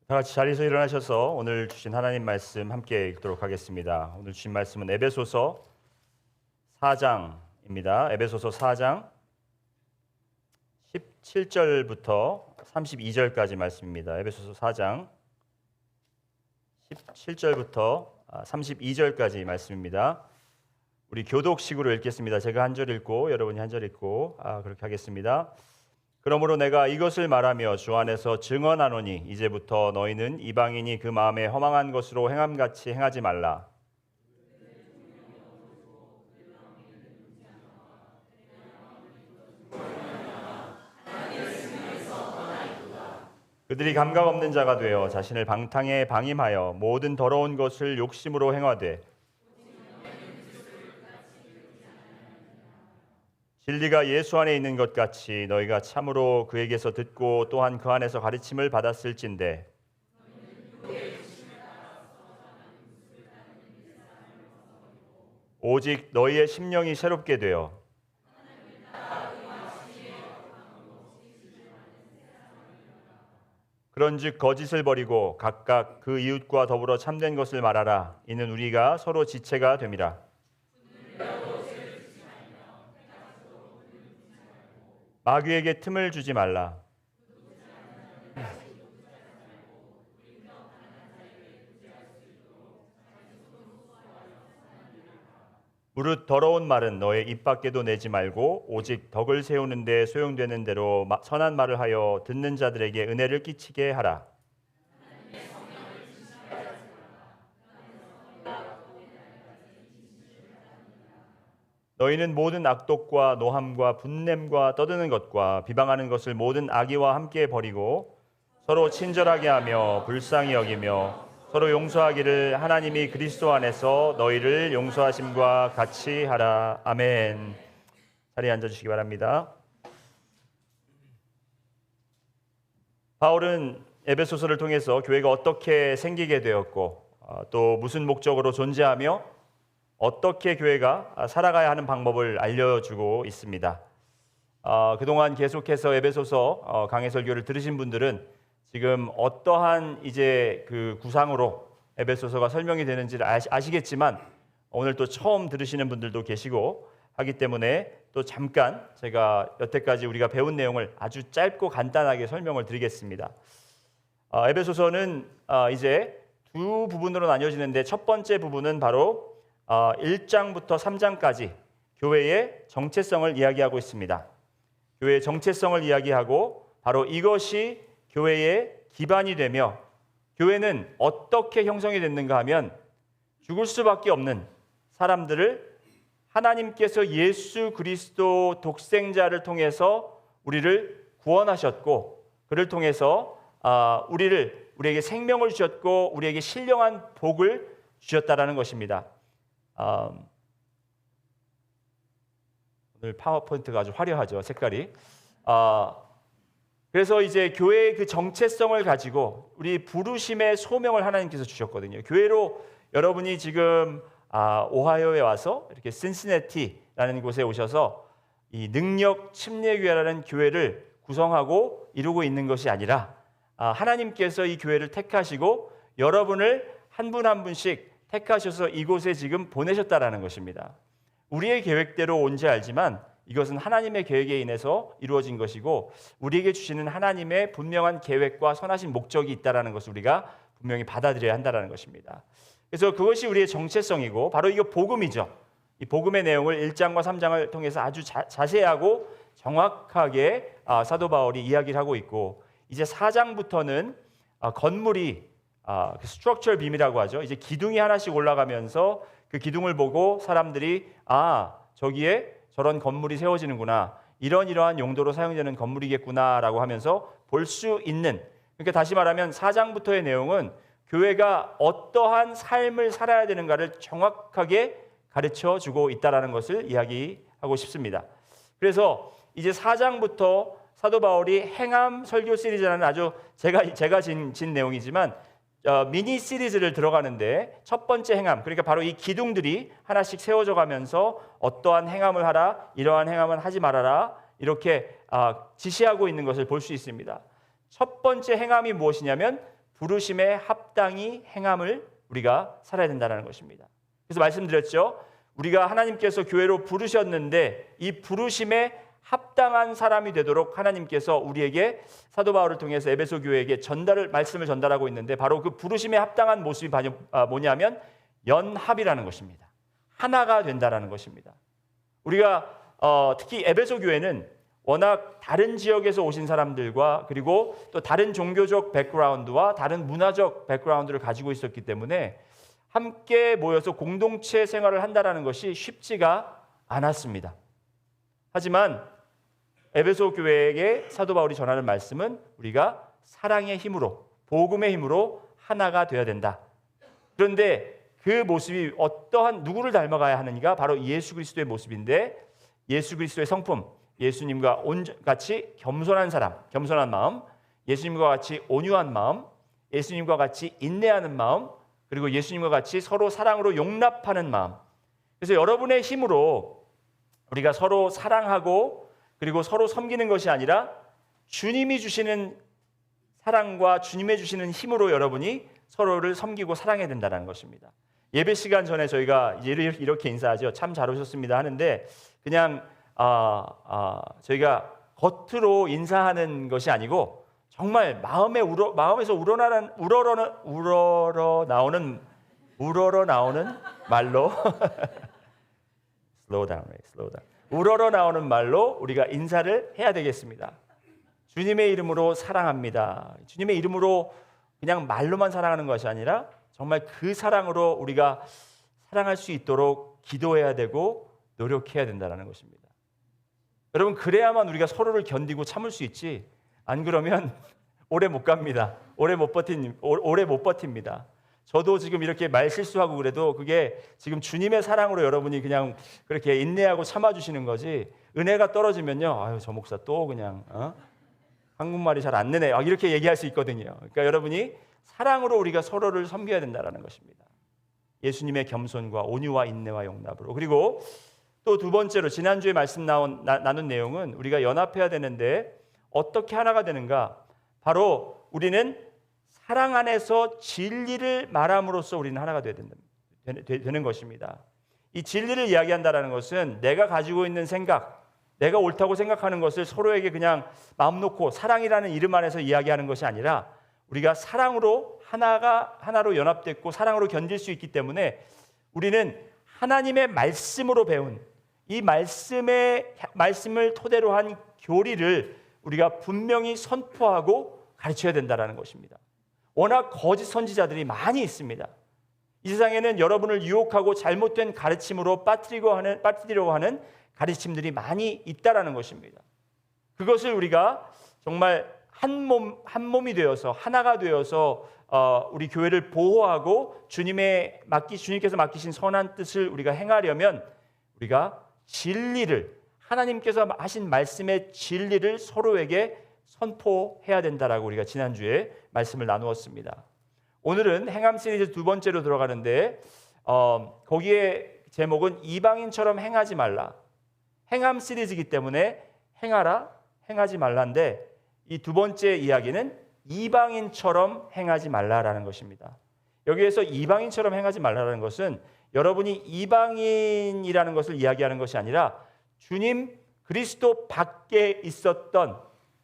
다 같이 자리에서 일어나셔서 오늘 주신 하나님 말씀 함께 읽도록 하겠습니다. 오늘 주신 말씀은 에베소서 4장입니다. 에베소서 4장 17절부터 32절까지 말씀입니다. 에베소서 4장 17절부터 32절까지 말씀입니다. 우리 교독식으로 읽겠습니다. 제가 한 절 읽고 여러분이 한 절 읽고 그렇게 하겠습니다. 그러므로 내가 이것을 말하며 주 안에서 증언하노니 이제부터 너희는 이방인이 그 마음에 허망한 것으로 행함같이 행하지 말라. 그들이 감각 없는 자가 되어 자신을 방탕에 방임하여 모든 더러운 것을 욕심으로 행하되 진리가 예수 안에 있는 것 같이 너희가 참으로 그에게서 듣고 또한 그 안에서 가르침을 받았을진대 오직 너희의 심령이 새롭게 되어 그런즉 거짓을 버리고 각각 그 이웃과 더불어 참된 것을 말하라. 이는 우리가 서로 지체가 됨이라. 마귀에게 틈을 주지 말라. 무릇 더러운 말은 너의 입 밖에도 내지 말고 오직 덕을 세우는 데 소용되는 대로 선한 말을 하여 듣는 자들에게 은혜를 끼치게 하라. 너희는 모든 악독과 노함과 분냄과 떠드는 것과 비방하는 것을 모든 악의와 함께 버리고 서로 친절하게 하며 불쌍히 여기며 서로 용서하기를 하나님이 그리스도 안에서 너희를 용서하심과 같이 하라. 아멘. 자리에 앉아주시기 바랍니다. 바울은 에베소서를 통해서 교회가 어떻게 생기게 되었고 또 무슨 목적으로 존재하며 어떻게 교회가 살아가야 하는 방법을 알려주고 있습니다. 그동안 계속해서 에베소서 강해 설교를 들으신 분들은 지금 어떠한 이제 그 구상으로 에베소서가 설명이 되는지를 아시겠지만 오늘 또 처음 들으시는 분들도 계시고 하기 때문에 또 잠깐 제가 여태까지 우리가 배운 내용을 아주 짧고 간단하게 설명을 드리겠습니다. 에베소서는 이제 두 부분으로 나뉘어지는데 첫 번째 부분은 바로 1장부터 3장까지 교회의 정체성을 이야기하고 있습니다. 교회의 정체성을 이야기하고 바로 이것이 교회의 기반이 되며 교회는 어떻게 형성이 됐는가 하면 죽을 수밖에 없는 사람들을 하나님께서 예수 그리스도 독생자를 통해서 우리를 구원하셨고 그를 통해서 우리에게 생명을 주셨고 우리에게 신령한 복을 주셨다라는 것입니다. 오늘 파워포인트가 아주 화려하죠, 색깔이. 그래서 이제 교회의 그 정체성을 가지고 우리 부르심의 소명을 하나님께서 주셨거든요. 교회로 여러분이 지금 오하이오에 와서 이렇게 신시내티라는 곳에 오셔서 이 능력 침례교회라는 교회를 구성하고 이루고 있는 것이 아니라 하나님께서 이 교회를 택하시고 여러분을 한 분 한 분씩 택하셔서 이곳에 지금 보내셨다라는 것입니다. 우리의 계획대로 온지 알지만 이것은 하나님의 계획에 인해서 이루어진 것이고 우리에게 주시는 하나님의 분명한 계획과 선하신 목적이 있다라는 것을 우리가 분명히 받아들여야 한다라는 것입니다. 그래서 그것이 우리의 정체성이고 바로 이거 복음이죠. 이 복음의 내용을 1장과 3장을 통해서 아주 자세하고 정확하게 사도 바울이 이야기를 하고 있고 이제 4장부터는 건물이 스트럭처럴 빔이라고 하죠. 이제 기둥이 하나씩 올라가면서 그 기둥을 보고 사람들이 저기에 저런 건물이 세워지는구나. 이러한 용도로 사용되는 건물이겠구나라고 하면서 볼 수 있는 그러니까 다시 말하면 4장부터의 내용은 교회가 어떠한 삶을 살아야 되는가를 정확하게 가르쳐 주고 있다라는 것을 이야기하고 싶습니다. 그래서 이제 4장부터 사도 바울이 행함 설교 시리즈라는 아주 제가 진 내용이지만 미니 시리즈를 들어가는데 첫 번째 행함 그러니까 바로 이 기둥들이 하나씩 세워져 가면서 어떠한 행함을 하라 이러한 행함은 하지 말아라 이렇게 지시하고 있는 것을 볼 수 있습니다. 첫 번째 행함이 무엇이냐면 부르심에 합당히 행함을 우리가 살아야 된다는 것입니다. 그래서 말씀드렸죠. 우리가 하나님께서 교회로 부르셨는데 이 부르심에 합당한 사람이 되도록 하나님께서 우리에게 사도 바울을 통해서 에베소 교회에게 말씀을 전달하고 있는데, 바로 그 부르심에 합당한 모습이 뭐냐면 연합이라는 것입니다. 하나가 된다라는 것입니다. 우리가 특히 에베소 교회는 워낙 다른 지역에서 오신 사람들과 그리고 또 다른 종교적 백그라운드와 다른 문화적 백그라운드를 가지고 있었기 때문에 함께 모여서 공동체 생활을 한다는 것이 쉽지가 않았습니다. 하지만 에베소 교회에게 사도 바울이 전하는 말씀은 우리가 사랑의 힘으로, 복음의 힘으로 하나가 되어야 된다. 그런데 그 모습이 누구를 닮아가야 하느니가 바로 예수 그리스도의 모습인데, 예수 그리스도의 성품, 예수님과 같이 겸손한 마음, 예수님과 같이 온유한 마음, 예수님과 같이 인내하는 마음, 그리고 예수님과 같이 서로 사랑으로 용납하는 마음. 그래서 여러분의 힘으로 우리가 서로 사랑하고 그리고 서로 섬기는 것이 아니라 주님이 주시는 사랑과 주님이 주시는 힘으로 여러분이 서로를 섬기고 사랑해야 된다는 것입니다. 예배 시간 전에 저희가 이렇게 인사하죠. 참 잘 오셨습니다 하는데, 그냥 저희가 겉으로 인사하는 것이 아니고 정말 마음에서 우러러 나오는 말로 slow down. 우러러 나오는 말로 우리가 인사를 해야 되겠습니다. 주님의 이름으로 사랑합니다. 주님의 이름으로 그냥 말로만 사랑하는 것이 아니라 정말 그 사랑으로 우리가 사랑할 수 있도록 기도해야 되고 노력해야 된다는 것입니다. 여러분, 그래야만 우리가 서로를 견디고 참을 수 있지, 안 그러면 오래 못 갑니다. 오래 못 버팁니다. 저도 지금 이렇게 말 실수하고 그래도 그게 지금 주님의 사랑으로 여러분이 그냥 그렇게 인내하고 참아주시는 거지, 은혜가 떨어지면요, 아유 저 목사 또 그냥 한국말이 잘 안 느네, 이렇게 얘기할 수 있거든요. 그러니까 여러분이 사랑으로 우리가 서로를 섬겨야 된다는 것입니다. 예수님의 겸손과 온유와 인내와 용납으로. 그리고 또 두 번째로 지난주에 나눈 내용은 우리가 연합해야 되는데 어떻게 하나가 되는가? 바로 우리는 사랑 안에서 진리를 말함으로써 우리는 하나가 되는 것입니다. 이 진리를 이야기한다는 것은 내가 가지고 있는 생각, 내가 옳다고 생각하는 것을 서로에게 그냥 마음 놓고 사랑이라는 이름 안에서 이야기하는 것이 아니라 우리가 사랑으로 하나로 연합됐고 사랑으로 견딜 수 있기 때문에 우리는 하나님의 말씀으로 배운 이 말씀을 토대로 한 교리를 우리가 분명히 선포하고 가르쳐야 된다는 것입니다. 워낙 거짓 선지자들이 많이 있습니다. 이 세상에는 여러분을 유혹하고 잘못된 가르침으로 빠뜨리려고 하는 가르침들이 많이 있다라는 것입니다. 그것을 우리가 정말 한 몸이 되어서 하나가 되어서 우리 교회를 보호하고 주님께서 맡기신 선한 뜻을 우리가 행하려면 우리가 진리를, 하나님께서 하신 말씀의 진리를 서로에게 선포해야 된다라고 우리가 지난주에 말씀을 나누었습니다. 오늘은 행함 시리즈 두 번째로 들어가는데 거기에 제목은 이방인처럼 행하지 말라. 행함 시리즈이기 때문에 행하라, 행하지 말라인데 이 두 번째 이야기는 이방인처럼 행하지 말라라는 것입니다. 여기에서 이방인처럼 행하지 말라라는 것은 여러분이 이방인이라는 것을 이야기하는 것이 아니라 주님 그리스도 밖에 있었던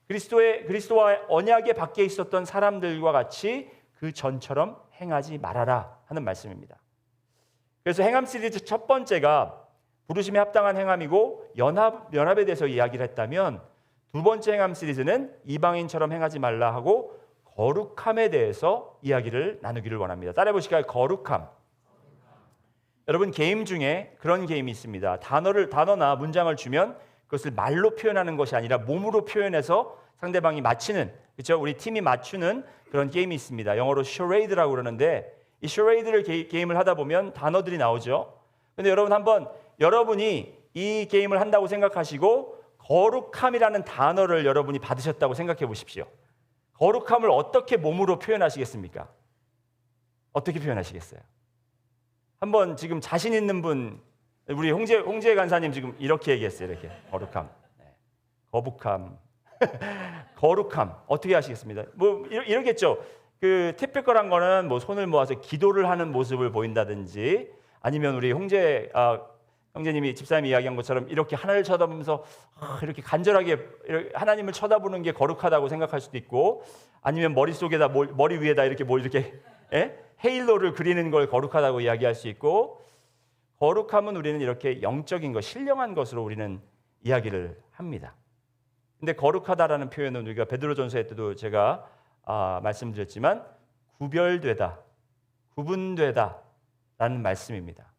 그리스도와 언약의 밖에 있었던 사람들과 같이 그 전처럼 행하지 말아라 하는 말씀입니다. 그래서 행함 시리즈 첫 번째가 부르심에 합당한 행함이고 연합에 대해서 이야기를 했다면 두 번째 행함 시리즈는 이방인처럼 행하지 말라 하고 거룩함에 대해서 이야기를 나누기를 원합니다. 따라해 보실까요? 거룩함. 여러분, 게임 중에 그런 게임이 있습니다. 단어나 문장을 주면 그것을 말로 표현하는 것이 아니라 몸으로 표현해서 상대방이 맞히는, 그렇죠? 우리 팀이 맞추는 그런 게임이 있습니다. 영어로 셔레이드라고 그러는데 이 셔레이드를 게임을 하다 보면 단어들이 나오죠. 근데 여러분이 이 게임을 한다고 생각하시고 거룩함이라는 단어를 여러분이 받으셨다고 생각해 보십시오. 거룩함을 어떻게 몸으로 표현하시겠습니까? 어떻게 표현하시겠어요? 한번 지금 자신 있는 분, 우리 홍재 간사님 지금 이렇게 얘기했어요. 이렇게 거룩함, 거북함, 거룩함 어떻게 하시겠습니다? 뭐 이러겠죠. 그 티피컬한 거는 뭐 손을 모아서 기도를 하는 모습을 보인다든지, 아니면 우리 형제님이 집사님이 이야기한 것처럼 이렇게 하나를 쳐다보면서 이렇게 간절하게 하나님을 쳐다보는 게 거룩하다고 생각할 수도 있고, 아니면 머릿속에다 머리 위에다 이렇게 뭐 이렇게 헤일로를 그리는 걸 거룩하다고 이야기할 수 있고, 거룩함은 우리는 이렇게 영적인 것, 신령한 것으로 우리는 이야기를 합니다. 근데 거룩하다라는 표현은 우리가 베드로전서에 때도 제가 말씀드렸지만 구별되다, 구분되다라는 말씀입니다.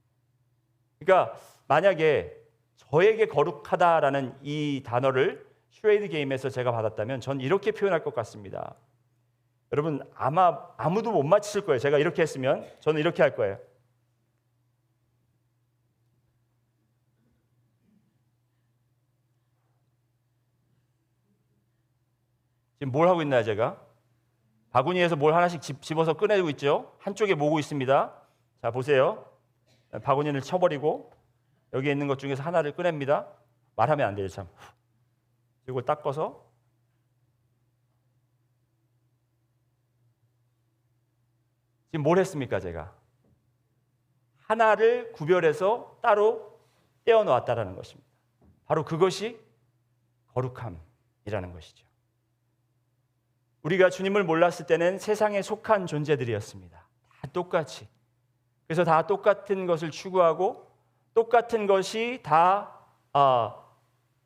그러니까 만약에 저에게 거룩하다라는 이 단어를 슈레이드 게임에서 제가 받았다면 전 이렇게 표현할 것 같습니다. 여러분 아마 아무도 못 맞힐 거예요. 제가 이렇게 했으면 저는 이렇게 할 거예요. 지금 뭘 하고 있나요, 제가? 바구니에서 뭘 하나씩 집어서 꺼내고 있죠. 한쪽에 모으고 있습니다. 자, 보세요. 바구니를 쳐버리고 여기 있는 것 중에서 하나를 꺼냅니다. 말하면 안 돼요, 참. 이걸 닦아서 지금 뭘 했습니까, 제가? 하나를 구별해서 따로 떼어 놓았다라는 것입니다. 바로 그것이 거룩함이라는 것이죠. 우리가 주님을 몰랐을 때는 세상에 속한 존재들이었습니다. 다 똑같이. 그래서 다 똑같은 것을 추구하고 똑같은 것이 다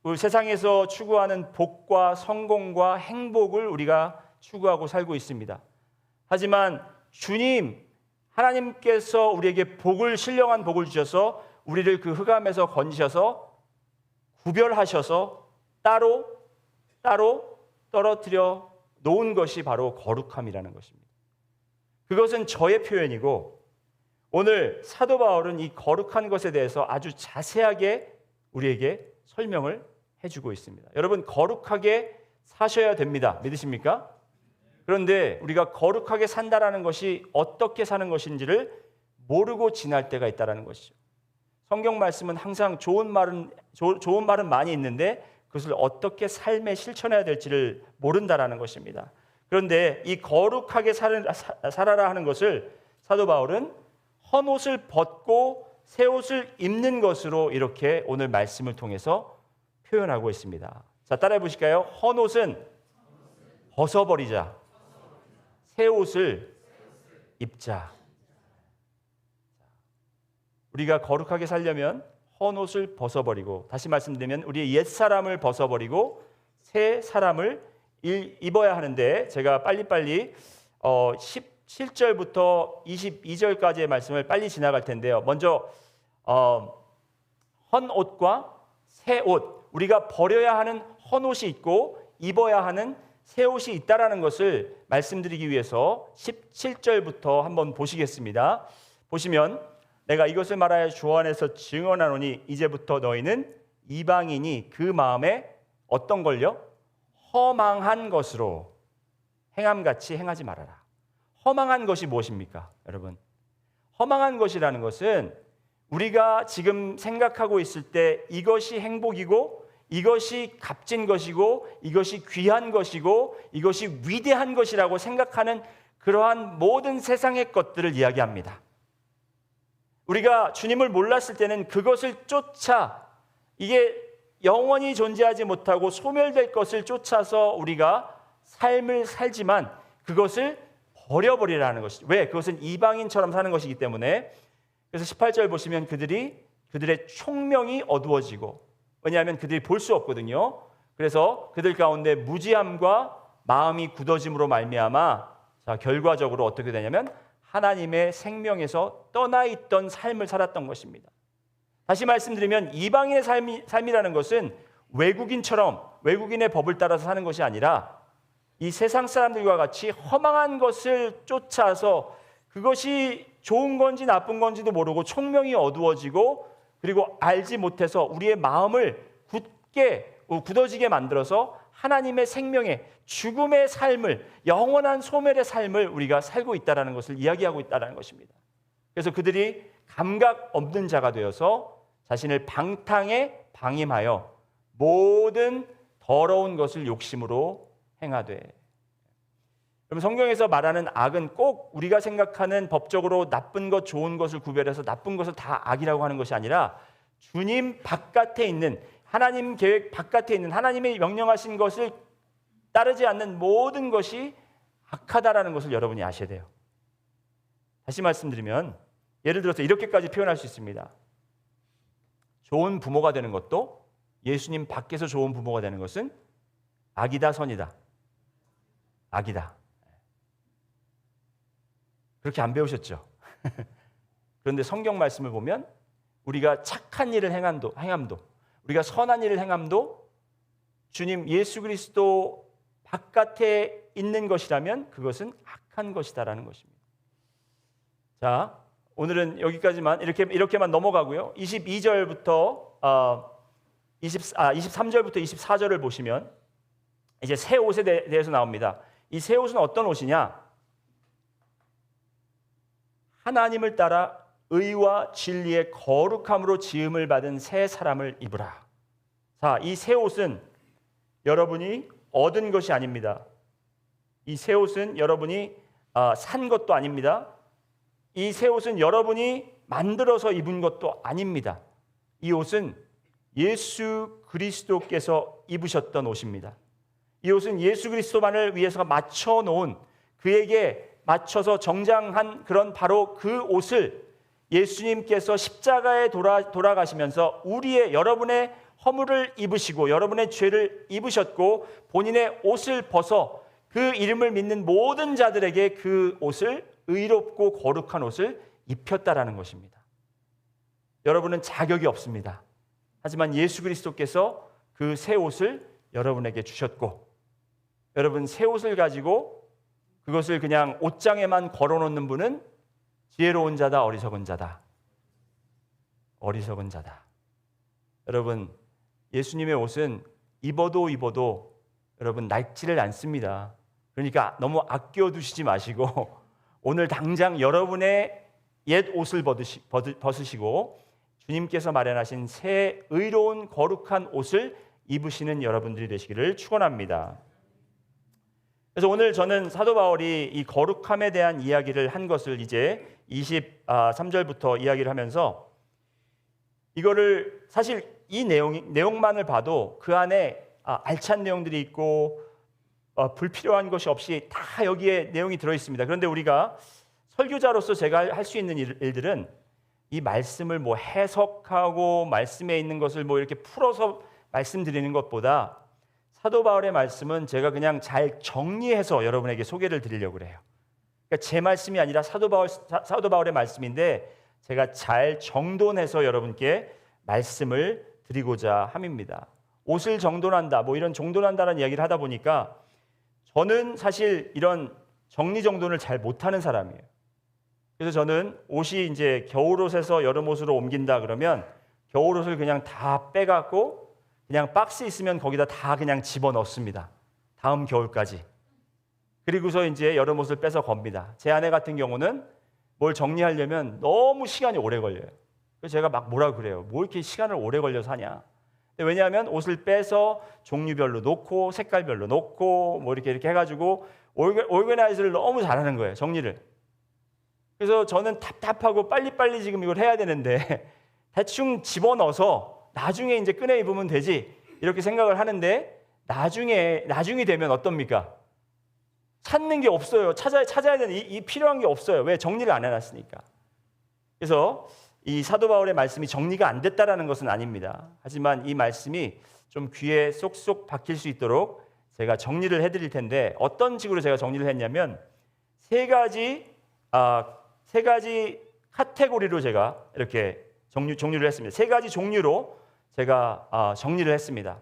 우리 세상에서 추구하는 복과 성공과 행복을 우리가 추구하고 살고 있습니다. 하지만 주님, 하나님께서 우리에게 신령한 복을 주셔서 우리를 그 흑암에서 건지셔서 구별하셔서 따로 떨어뜨려 놓은 것이 바로 거룩함이라는 것입니다. 그것은 저의 표현이고, 오늘 사도 바울은 이 거룩한 것에 대해서 아주 자세하게 우리에게 설명을 해주고 있습니다. 여러분, 거룩하게 사셔야 됩니다. 믿으십니까? 그런데 우리가 거룩하게 산다라는 것이 어떻게 사는 것인지를 모르고 지날 때가 있다는 것이죠. 성경 말씀은 항상 좋은 말은 많이 있는데 그것을 어떻게 삶에 실천해야 될지를 모른다라는 것입니다. 그런데 이 거룩하게 살아라 하는 것을 사도 바울은 헌옷을 벗고 새 옷을 입는 것으로 이렇게 오늘 말씀을 통해서 표현하고 있습니다. 자, 따라해 보실까요? 헌옷은 벗어버리자, 새 옷을 입자. 우리가 거룩하게 살려면 헌옷을 벗어버리고, 다시 말씀드리면 우리의 옛사람을 벗어버리고 새 사람을 입어야 하는데, 제가 빨리빨리 17절부터 22절까지의 말씀을 빨리 지나갈 텐데요. 먼저 헌옷과 새 옷, 우리가 버려야 하는 헌옷이 있고 입어야 하는 새 옷이 있다라는 것을 말씀드리기 위해서 17절부터 한번 보시겠습니다. 보시면, 내가 이것을 말하여 주 안에서 증언하노니 이제부터 너희는 이방인이 그 마음에 어떤 걸요? 허망한 것으로 행함같이 행하지 말아라. 허망한 것이 무엇입니까, 여러분? 허망한 것이라는 것은 우리가 지금 생각하고 있을 때 이것이 행복이고, 이것이 값진 것이고, 이것이 귀한 것이고, 이것이 위대한 것이라고 생각하는 그러한 모든 세상의 것들을 이야기합니다. 우리가 주님을 몰랐을 때는 그것을 쫓아, 이게 영원히 존재하지 못하고 소멸될 것을 쫓아서 우리가 삶을 살지만 그것을 버려버리라는 것이죠. 왜? 그것은 이방인처럼 사는 것이기 때문에. 그래서 18절 보시면 그들의 총명이 어두워지고, 왜냐하면 그들이 볼 수 없거든요. 그래서 그들 가운데 무지함과 마음이 굳어짐으로 말미암아, 자, 결과적으로 어떻게 되냐면 하나님의 생명에서 떠나 있던 삶을 살았던 것입니다. 다시 말씀드리면 이방인의 삶이라는 것은 외국인의 법을 따라서 사는 것이 아니라 이 세상 사람들과 같이 허망한 것을 쫓아서 그것이 좋은 건지 나쁜 건지도 모르고 총명이 어두워지고, 그리고 알지 못해서 우리의 마음을 굳어지게 만들어서 하나님의 생명의 죽음의 삶을, 영원한 소멸의 삶을 우리가 살고 있다는 것을 이야기하고 있다는 것입니다. 그래서 그들이 감각 없는 자가 되어서 자신을 방탕에 방임하여 모든 더러운 것을 욕심으로 행하되. 그럼 성경에서 말하는 악은 꼭 우리가 생각하는 법적으로 나쁜 것, 좋은 것을 구별해서 나쁜 것을 다 악이라고 하는 것이 아니라 주님 바깥에 있는, 하나님 계획 바깥에 있는, 하나님의 명령하신 것을 따르지 않는 모든 것이 악하다라는 것을 여러분이 아셔야 돼요. 다시 말씀드리면 예를 들어서 이렇게까지 표현할 수 있습니다. 좋은 부모가 되는 것도, 예수님 밖에서 좋은 부모가 되는 것은 악이다, 선이다? 악이다. 그렇게 안 배우셨죠? 그런데 성경 말씀을 보면 우리가 착한 일을 행함도, 우리가 선한 일을 행함도 주님 예수 그리스도 바깥에 있는 것이라면 그것은 악한 것이다라는 것입니다. 자, 오늘은 여기까지만 이렇게만 넘어가고요. 22절부터 23절부터 24절을 보시면 이제 새 옷에 대해서 나옵니다. 이 새 옷은 어떤 옷이냐? 하나님을 따라 의와 진리의 거룩함으로 지음을 받은 새 사람을 입으라. 자, 이 새 옷은 여러분이 얻은 것이 아닙니다. 이 새 옷은 여러분이 산 것도 아닙니다. 이 새 옷은 여러분이 만들어서 입은 것도 아닙니다. 이 옷은 예수 그리스도께서 입으셨던 옷입니다. 이 옷은 예수 그리스도만을 위해서 맞춰 놓은, 그에게 맞춰서 정장한 그런 바로 그 옷을 예수님께서 십자가에 돌아가시면서 여러분의 허물을 입으시고 여러분의 죄를 입으셨고 본인의 옷을 벗어 그 이름을 믿는 모든 자들에게 그 옷을, 의롭고 거룩한 옷을 입혔다라는 것입니다. 여러분은 자격이 없습니다. 하지만 예수 그리스도께서 그 새 옷을 여러분에게 주셨고, 여러분 새 옷을 가지고 그것을 그냥 옷장에만 걸어놓는 분은 지혜로운 자다, 어리석은 자다. 어리석은 자다. 여러분, 예수님의 옷은 입어도 여러분 낡지를 않습니다. 그러니까 너무 아껴두시지 마시고 오늘 당장 여러분의 옛 옷을 벗으시고 주님께서 마련하신 새 의로운 거룩한 옷을 입으시는 여러분들이 되시기를 축원합니다. 그래서 오늘 저는 사도 바울이 이 거룩함에 대한 이야기를 한 것을 이제 23절부터 이야기를 하면서, 이거를 사실 이 내용만을 봐도 그 안에 알찬 내용들이 있고 불필요한 것이 없이 다 여기에 내용이 들어 있습니다. 그런데 우리가 설교자로서 제가 할 수 있는 일들은 이 말씀을 뭐 해석하고 말씀에 있는 것을 뭐 이렇게 풀어서 말씀드리는 것보다 사도 바울의 말씀은 제가 그냥 잘 정리해서 여러분에게 소개를 드리려고 그래요. 그러니까 제 말씀이 아니라 사도 바울의 말씀인데 제가 잘 정돈해서 여러분께 말씀을 드리고자 함입니다. 옷을 정돈한다, 뭐 이런 정돈한다는 이야기를 하다 보니까 저는 사실 이런 정리정돈을 잘 못하는 사람이에요. 그래서 저는 옷이 이제 겨울옷에서 여름옷으로 옮긴다 그러면 겨울옷을 그냥 다 빼갖고 그냥 박스 있으면 거기다 다 그냥 집어넣습니다. 다음 겨울까지. 그리고서 이제 여름옷을 빼서 겁니다. 제 아내 같은 경우는 뭘 정리하려면 너무 시간이 오래 걸려요. 그래서 제가 막 뭐라 그래요. 뭐 이렇게 시간을 오래 걸려서 하냐. 왜냐하면 옷을 빼서 종류별로 놓고 색깔별로 놓고 뭐 이렇게 해가지고 오르가나이즈를 너무 잘하는 거예요. 정리를. 그래서 저는 답답하고 빨리빨리 지금 이걸 해야 되는데 대충 집어넣어서 나중에 이제 꺼내 입으면 되지 이렇게 생각을 하는데 나중이 되면 어떻습니까? 찾는 게 없어요. 찾아야 되는 이 필요한 게 없어요. 왜? 정리를 안 해놨으니까. 그래서 이 사도 바울의 말씀이 정리가 안 됐다라는 것은 아닙니다. 하지만 이 말씀이 좀 귀에 쏙쏙 박힐 수 있도록 제가 정리를 해드릴 텐데, 어떤 식으로 제가 정리를 했냐면 세 가지 카테고리로 제가 이렇게 종류를 했습니다. 세 가지 종류로 제가 정리를 했습니다.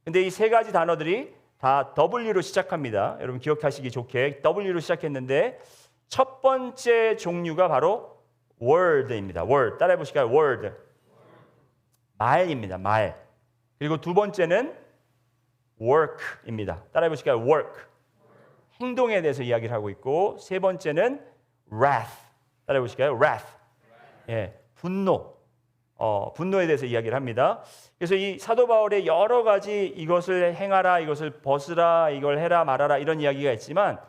근데 이 세 가지 단어들이 다 W로 시작합니다. 여러분 기억하시기 좋게 W로 시작했는데 첫 번째 종류가 바로 word입니다. word. 따라해 보실까요? word. 말입니다. 말. 그리고 두 번째는 work입니다. 따라해 보실까요? work. 행동에 대해서 이야기를 하고 있고, 세 번째는 wrath. 따라해 보실까요? wrath. 예, 분노. 분노에 대해서 이야기를 합니다. 그래서 이 사도 바울의 여러 가지 이것을 행하라, 이것을 벗으라, 이걸 해라 말아라 이런 이야기가 있지만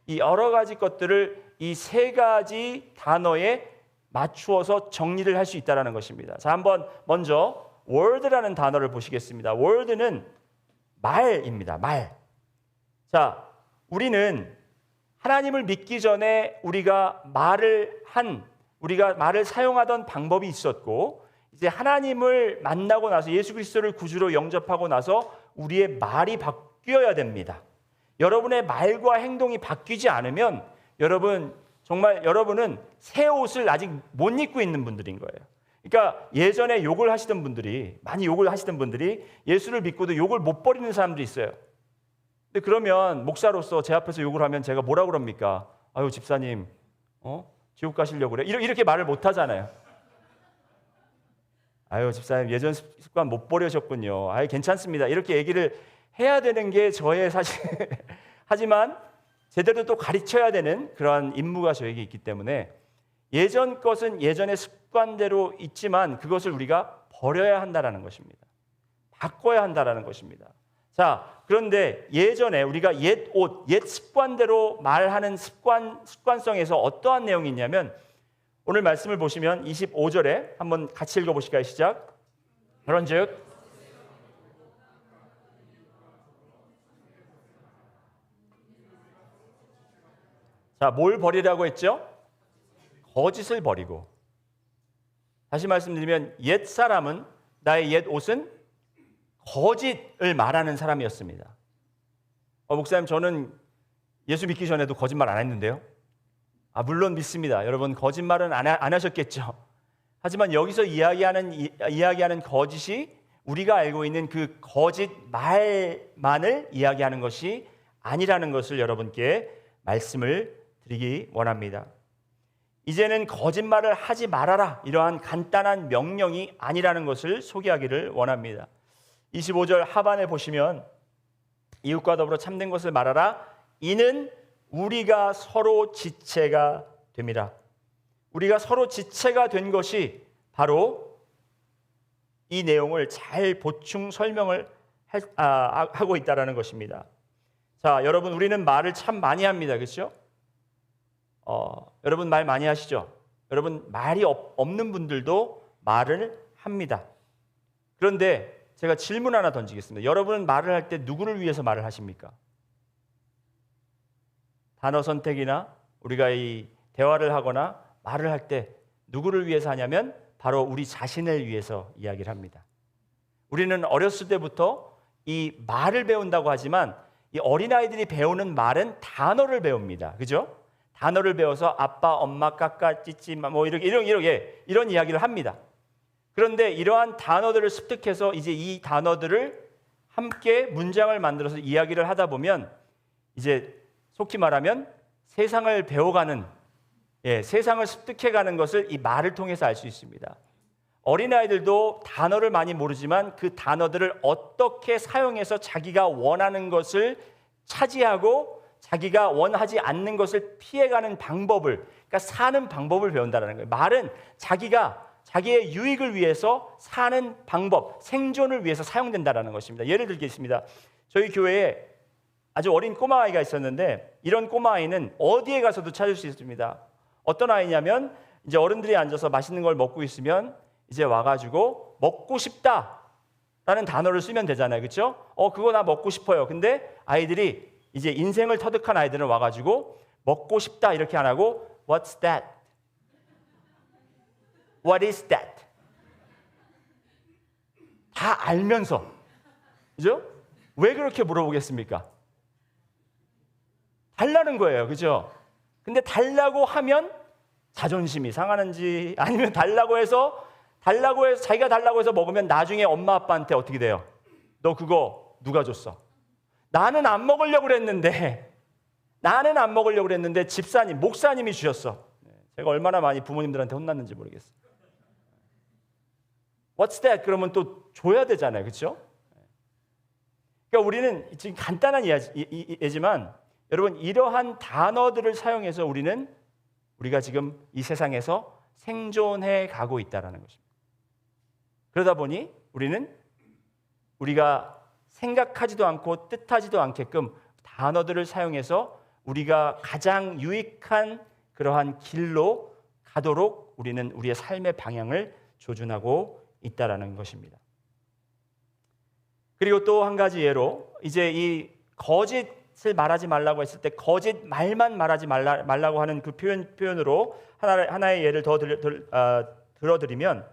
이 여러 가지 것들을 이 세 가지 단어에 맞추어서 정리를 할 수 있다는 것입니다. 자, 한번 먼저 word라는 단어를 보시겠습니다. word는 말입니다. 말. 자, 우리는 하나님을 믿기 전에 우리가 말을 사용하던 방법이 있었고, 이제 하나님을 만나고 나서 예수 그리스도를 구주로 영접하고 나서 우리의 말이 바뀌어야 됩니다. 여러분의 말과 행동이 바뀌지 않으면 여러분은 새 옷을 아직 못 입고 있는 분들인 거예요. 그러니까 예전에 많이 욕을 하시던 분들이 예수를 믿고도 욕을 못 버리는 사람들이 있어요. 근데 그러면 목사로서 제 앞에서 욕을 하면 제가 뭐라 그럽니까? 아유, 집사님, 지옥 가시려고 그래? 이렇게 말을 못 하잖아요. 아유, 집사님, 예전 습관 못 버리셨군요. 아유, 괜찮습니다. 이렇게 얘기를 해야 되는 게 저의 사실 하지만 제대로 또 가르쳐야 되는 그러한 임무가 저에게 있기 때문에 예전 것은 예전의 습관대로 있지만 그것을 우리가 버려야 한다는 것입니다. 바꿔야 한다는 것입니다. 자, 그런데 예전에 우리가 옛 옷, 옛 습관대로 말하는 습관성에서 어떠한 내용이 있냐면 오늘 말씀을 보시면 25절에 한번 같이 읽어보실까요? 시작. 그런즉 자, 뭘 버리라고 했죠? 거짓을 버리고. 다시 말씀드리면 옛 사람은, 나의 옛 옷은 거짓을 말하는 사람이었습니다. 목사님, 저는 예수 믿기 전에도 거짓말 안 했는데요. 물론 믿습니다. 여러분, 거짓말은 안 하셨겠죠. 하지만 여기서 이야기하는 거짓이 우리가 알고 있는 그 거짓 말만을 이야기하는 것이 아니라는 것을 여러분께 말씀을 드리기 원합니다. 이제는 거짓말을 하지 말아라, 이러한 간단한 명령이 아니라는 것을 소개하기를 원합니다. 25절 하반에 보시면 이웃과 더불어 참된 것을 말하라, 이는 우리가 서로 지체가 됩니다. 우리가 서로 지체가 된 것이 바로 이 내용을 잘 보충 설명을 하고 있다는 것입니다. 자, 여러분, 우리는 말을 참 많이 합니다. 그렇죠? 여러분 말 많이 하시죠? 여러분 말이 없는 분들도 말을 합니다. 그런데 제가 질문 하나 던지겠습니다. 여러분은 말을 할 때 누구를 위해서 말을 하십니까? 단어 선택이나 우리가 이 대화를 하거나 말을 할 때 누구를 위해서 하냐면 바로 우리 자신을 위해서 이야기를 합니다. 우리는 어렸을 때부터 이 말을 배운다고 하지만 이 어린아이들이 배우는 말은 단어를 배웁니다. 그죠? 단어를 배워서 아빠, 엄마, 까까, 찌찌마 뭐 이런 이야기를 합니다. 그런데 이러한 단어들을 습득해서 이제 이 단어들을 함께 문장을 만들어서 이야기를 하다 보면 이제 속히 말하면 세상을 배워가는, 세상을 습득해가는 것을 이 말을 통해서 알 수 있습니다. 어린아이들도 단어를 많이 모르지만 그 단어들을 어떻게 사용해서 자기가 원하는 것을 차지하고 자기가 원하지 않는 것을 피해가는 방법을, 그러니까 사는 방법을 배운다는 거예요. 말은 자기의 유익을 위해서 사는 방법, 생존을 위해서 사용된다는 것입니다. 예를 들겠습니다. 저희 교회에 아주 어린 꼬마아이가 있었는데 이런 꼬마아이는 어디에 가서도 찾을 수 있습니다. 어떤 아이냐면 이제 어른들이 앉아서 맛있는 걸 먹고 있으면 이제 와가지고 먹고 싶다라는 단어를 쓰면 되잖아요. 그렇죠? 그거 나 먹고 싶어요. 근데 아이들이 이제 인생을 터득한 아이들은 와가지고 먹고 싶다 이렇게 안 하고 What's that? What is that? 다 알면서, 그죠? 왜 그렇게 물어보겠습니까? 달라는 거예요, 그죠? 근데 달라고 하면 자존심이 상하는지 아니면 달라고 해서 자기가 달라고 해서 먹으면 나중에 엄마 아빠한테 어떻게 돼요? 너 그거 누가 줬어? 나는 안 먹으려고 그랬는데 목사님이 주셨어. 제가 얼마나 많이 부모님들한테 혼났는지 모르겠어요. What's that? 그러면 또 줘야 되잖아요. 그렇죠? 그러니까 우리는 지금 간단한 예지만 여러분 이러한 단어들을 사용해서 우리가 지금 이 세상에서 생존해 가고 있다는 것입니다. 그러다 보니 우리가 생각하지도 않고 뜻하지도 않게끔 단어들을 사용해서 우리가 가장 유익한 그러한 길로 가도록 우리는 우리의 삶의 방향을 조준하고 있다라는 것입니다. 그리고 또 한 가지 예로 이제 이 거짓을 말하지 말라고 했을 때 거짓 말만 말하지 말라고 하는 그 표현으로 하나의 예를 더 들어드리면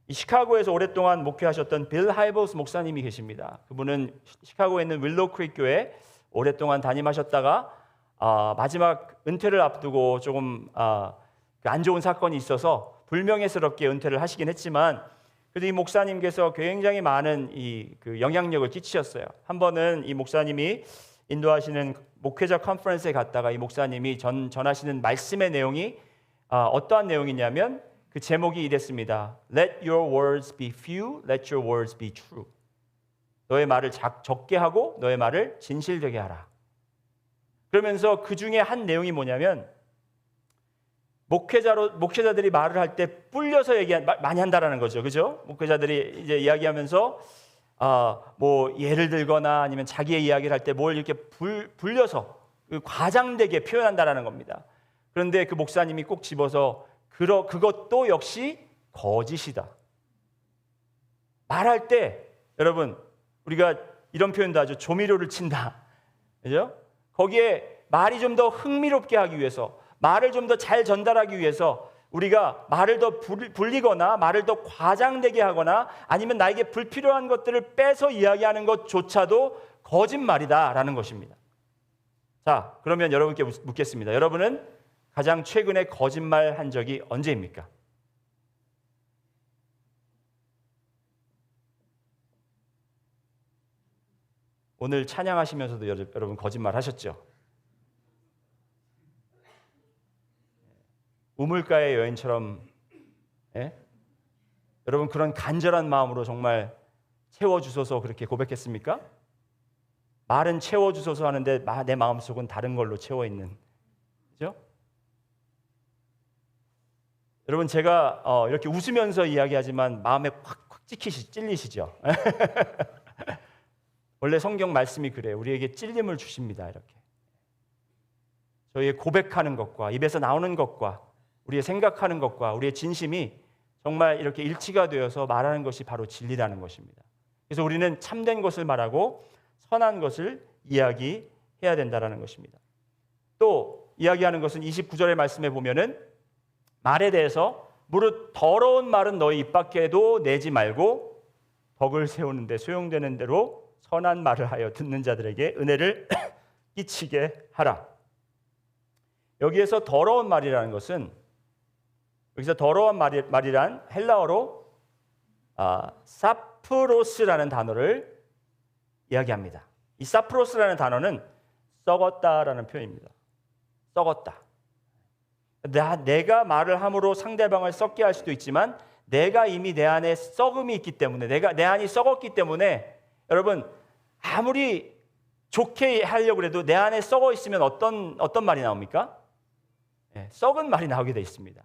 이 시카고에서 오랫동안 목회하셨던 빌 하이버스 목사님이 계십니다. 그분은 시카고에 있는 윌로우 크릭 교회 오랫동안 담임하셨다가 마지막 은퇴를 앞두고 조금 안 좋은 사건이 있어서 불명예스럽게 은퇴를 하시긴 했지만 그래도 이 목사님께서 굉장히 많은 그 영향력을 끼치셨어요. 한 번은 이 목사님이 인도하시는 목회자 컨퍼런스에 갔다가 이 목사님이 전하시는 말씀의 내용이 어떠한 내용이냐면 그 제목이 이랬습니다. Let your words be few, let your words be true. 너의 말을 적게 하고 너의 말을 진실되게 하라. 그러면서 그 중에 한 내용이 뭐냐면 목회자들이 말을 할 때 뿔려서 많이 한다라는 거죠, 그죠? 목회자들이 이제 이야기하면서 뭐 예를 들거나 아니면 자기의 이야기를 할 때 뭘 이렇게 불려서 과장되게 표현한다라는 겁니다. 그런데 그 목사님이 꼭 집어서 그것도 역시 거짓이다. 말할 때 여러분 우리가 이런 표현도 하죠. 조미료를 친다, 그죠? 거기에 말이 좀 더 흥미롭게 하기 위해서, 말을 좀 더 잘 전달하기 위해서 우리가 말을 더 불리거나 말을 더 과장되게 하거나 아니면 나에게 불필요한 것들을 빼서 이야기하는 것조차도 거짓말이다라는 것입니다. 자, 그러면 여러분께 묻겠습니다. 여러분은 가장 최근에 거짓말 한 적이 언제입니까? 오늘 찬양하시면서도 여러분 거짓말 하셨죠? 우물가의 여인처럼 여러분 그런 간절한 마음으로 정말 채워주소서 그렇게 고백했습니까? 말은 채워주소서 하는데 내 마음속은 다른 걸로 채워있는, 그죠? 여러분 제가 이렇게 웃으면서 이야기하지만 마음에 콱콱 찔리시죠? 원래 성경 말씀이 그래요. 우리에게 찔림을 주십니다. 이렇게 저희의 고백하는 것과 입에서 나오는 것과 우리의 생각하는 것과 우리의 진심이 정말 이렇게 일치가 되어서 말하는 것이 바로 진리라는 것입니다. 그래서 우리는 참된 것을 말하고 선한 것을 이야기해야 된다는 것입니다. 또 이야기하는 것은 29절의 말씀에 보면은 말에 대해서 무릇 더러운 말은 너희 입 밖에도 내지 말고 덕을 세우는 데 소용되는 대로 선한 말을 하여 듣는 자들에게 은혜를 끼치게 하라. 여기에서 더러운 말이라는 것은 여기서 더러운 말이란 헬라어로 사프로스라는 단어를 이야기합니다. 이 사프로스라는 단어는 썩었다라는 표현입니다. 썩었다. 내가 말을 함으로 상대방을 썩게 할 수도 있지만 내가 이미 내 안에 썩음이 있기 때문에 내 안이 썩었기 때문에 여러분 아무리 좋게 하려고 해도 내 안에 썩어 있으면 어떤 말이 나옵니까? 썩은 말이 나오게 돼 있습니다.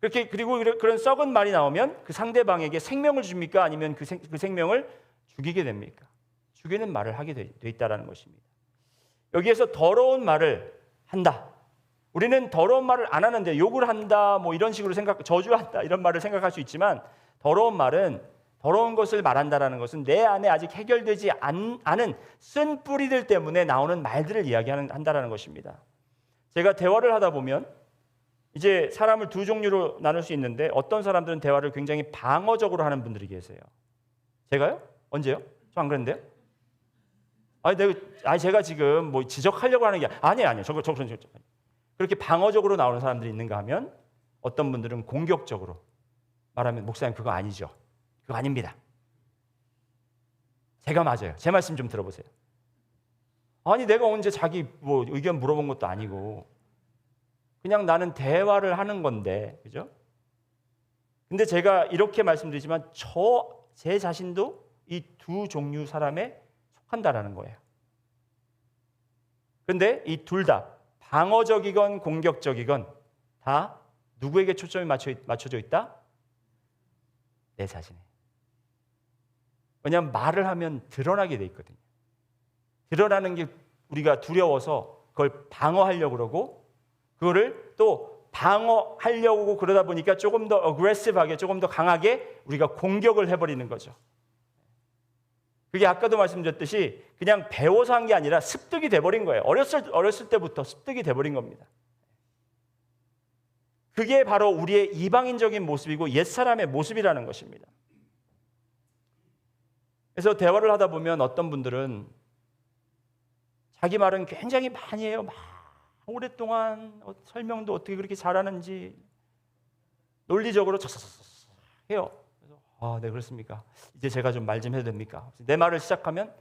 그리고 그런 썩은 말이 나오면 그 상대방에게 생명을 줍니까? 아니면 그 생명을 죽이게 됩니까? 죽이는 말을 하게 돼 있다는 것입니다. 여기에서 더러운 말을 한다. 우리는 더러운 말을 안 하는데 욕을 한다, 뭐 이런 식으로 저주한다 이런 말을 생각할 수 있지만 더러운 말은 더러운 것을 말한다라는 것은 내 안에 아직 해결되지 않은 쓴 뿌리들 때문에 나오는 말들을 이야기한다라는 것입니다. 제가 대화를 하다 보면 이제 사람을 두 종류로 나눌 수 있는데 어떤 사람들은 대화를 굉장히 방어적으로 하는 분들이 계세요. 제가요? 언제요? 저 안 그랬는데요? 제가 지금 뭐 지적하려고 하는 게 아니에요. 저거. 그렇게 방어적으로 나오는 사람들이 있는가 하면 어떤 분들은 공격적으로 말하면 목사님 그거 아니죠. 그거 아닙니다. 제가 맞아요. 제 말씀 좀 들어보세요. 아니 내가 언제 자기 뭐 의견 물어본 것도 아니고 그냥 나는 대화를 하는 건데, 그죠? 근데 제가 이렇게 말씀드리지만 제 자신도 이 두 종류 사람에 속한다라는 거예요. 근데 이 둘 다 방어적이건 공격적이건 다 누구에게 초점이 맞춰져 있다? 내 자신에. 왜냐하면 말을 하면 드러나게 돼 있거든요. 드러나는 게 우리가 두려워서 그걸 방어하려고 그러고 그거를 또 방어하려고 그러다 보니까 조금 더 어그레시브하게 조금 더 강하게 우리가 공격을 해버리는 거죠. 그게 아까도 말씀드렸듯이 그냥 배워서 한 게 아니라 습득이 돼버린 거예요. 어렸을 때부터 습득이 돼버린 겁니다. 그게 바로 우리의 이방인적인 모습이고 옛사람의 모습이라는 것입니다. 그래서 대화를 하다 보면 어떤 분들은 자기 말은 굉장히 많이 해요. 막 오랫동안 설명도 어떻게 그렇게 잘하는지 논리적으로 해요. 그래서 네 그렇습니까? 이제 제가 좀 말 좀 해도 됩니까? 내 말을 시작하면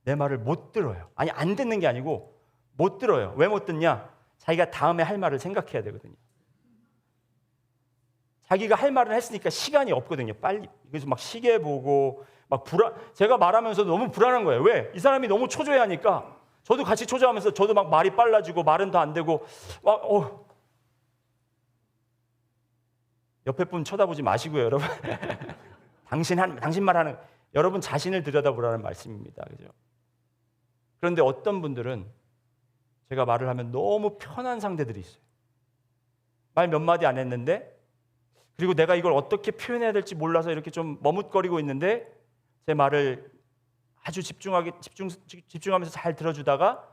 내 말을 못 들어요. 아니 안 듣는 게 아니고 못 들어요. 왜 못 듣냐? 자기가 다음에 할 말을 생각해야 되거든요. 자기가 할 말을 했으니까 시간이 없거든요. 빨리 그래서 막 시계 보고 막 제가 말하면서 너무 불안한 거예요. 왜? 이 사람이 너무 초조해하니까 저도 같이 초조하면서 저도 막 말이 빨라지고 말은 더 안 되고 막 옆에 분 쳐다보지 마시고요, 여러분. 당신 말하는 여러분 자신을 들여다보라는 말씀입니다. 그죠? 그런데 어떤 분들은 제가 말을 하면 너무 편한 상대들이 있어요. 말 몇 마디 안 했는데 그리고 내가 이걸 어떻게 표현해야 될지 몰라서 이렇게 좀 머뭇거리고 있는데 제 말을 아주 집중하면서 잘 들어주다가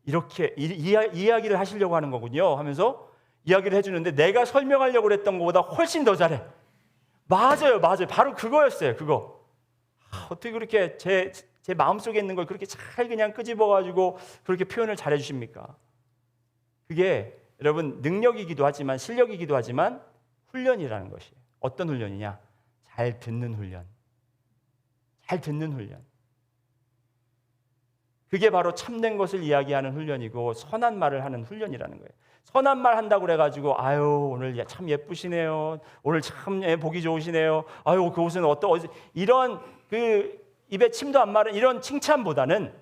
이렇게 이야기를 하시려고 하는 거군요 하면서 이야기를 해주는데 내가 설명하려고 했던 것보다 훨씬 더 잘해. 맞아요. 바로 그거였어요. 그거. 어떻게 그렇게 제 마음속에 있는 걸 그렇게 잘 그냥 끄집어가지고 그렇게 표현을 잘 해주십니까? 그게 여러분 능력이기도 하지만 실력이기도 하지만 훈련이라는 것이에요. 어떤 훈련이냐? 잘 듣는 훈련. 잘 듣는 훈련. 그게 바로 참된 것을 이야기하는 훈련이고 선한 말을 하는 훈련이라는 거예요. 선한 말 한다고 그래가지고 오늘 참 예쁘시네요. 오늘 참 보기 좋으시네요. 그 옷은 이런 입에 침도 안 마른 이런 칭찬보다는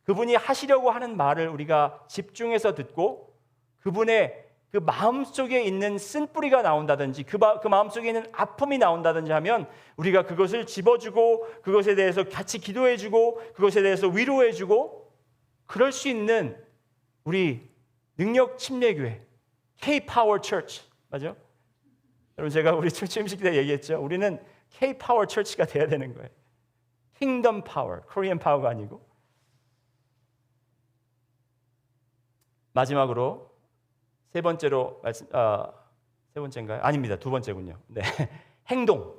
그분이 하시려고 하는 말을 우리가 집중해서 듣고 그분의 그 마음속에 있는 쓴뿌리가 나온다든지 그 마음속에 있는 아픔이 나온다든지 하면 우리가 그것을 집어주고 그것에 대해서 같이 기도해주고 그것에 대해서 위로해주고 그럴 수 있는 우리 능력 침례교회 K-Power Church 맞죠? 여러분 제가 우리 취임식 때 얘기했죠. 우리는 K-Power Church가 돼야 되는 거예요. Kingdom Power, Korean Power가 아니고. 마지막으로 세 번째인가요? 아닙니다. 두 번째군요. 네. 행동.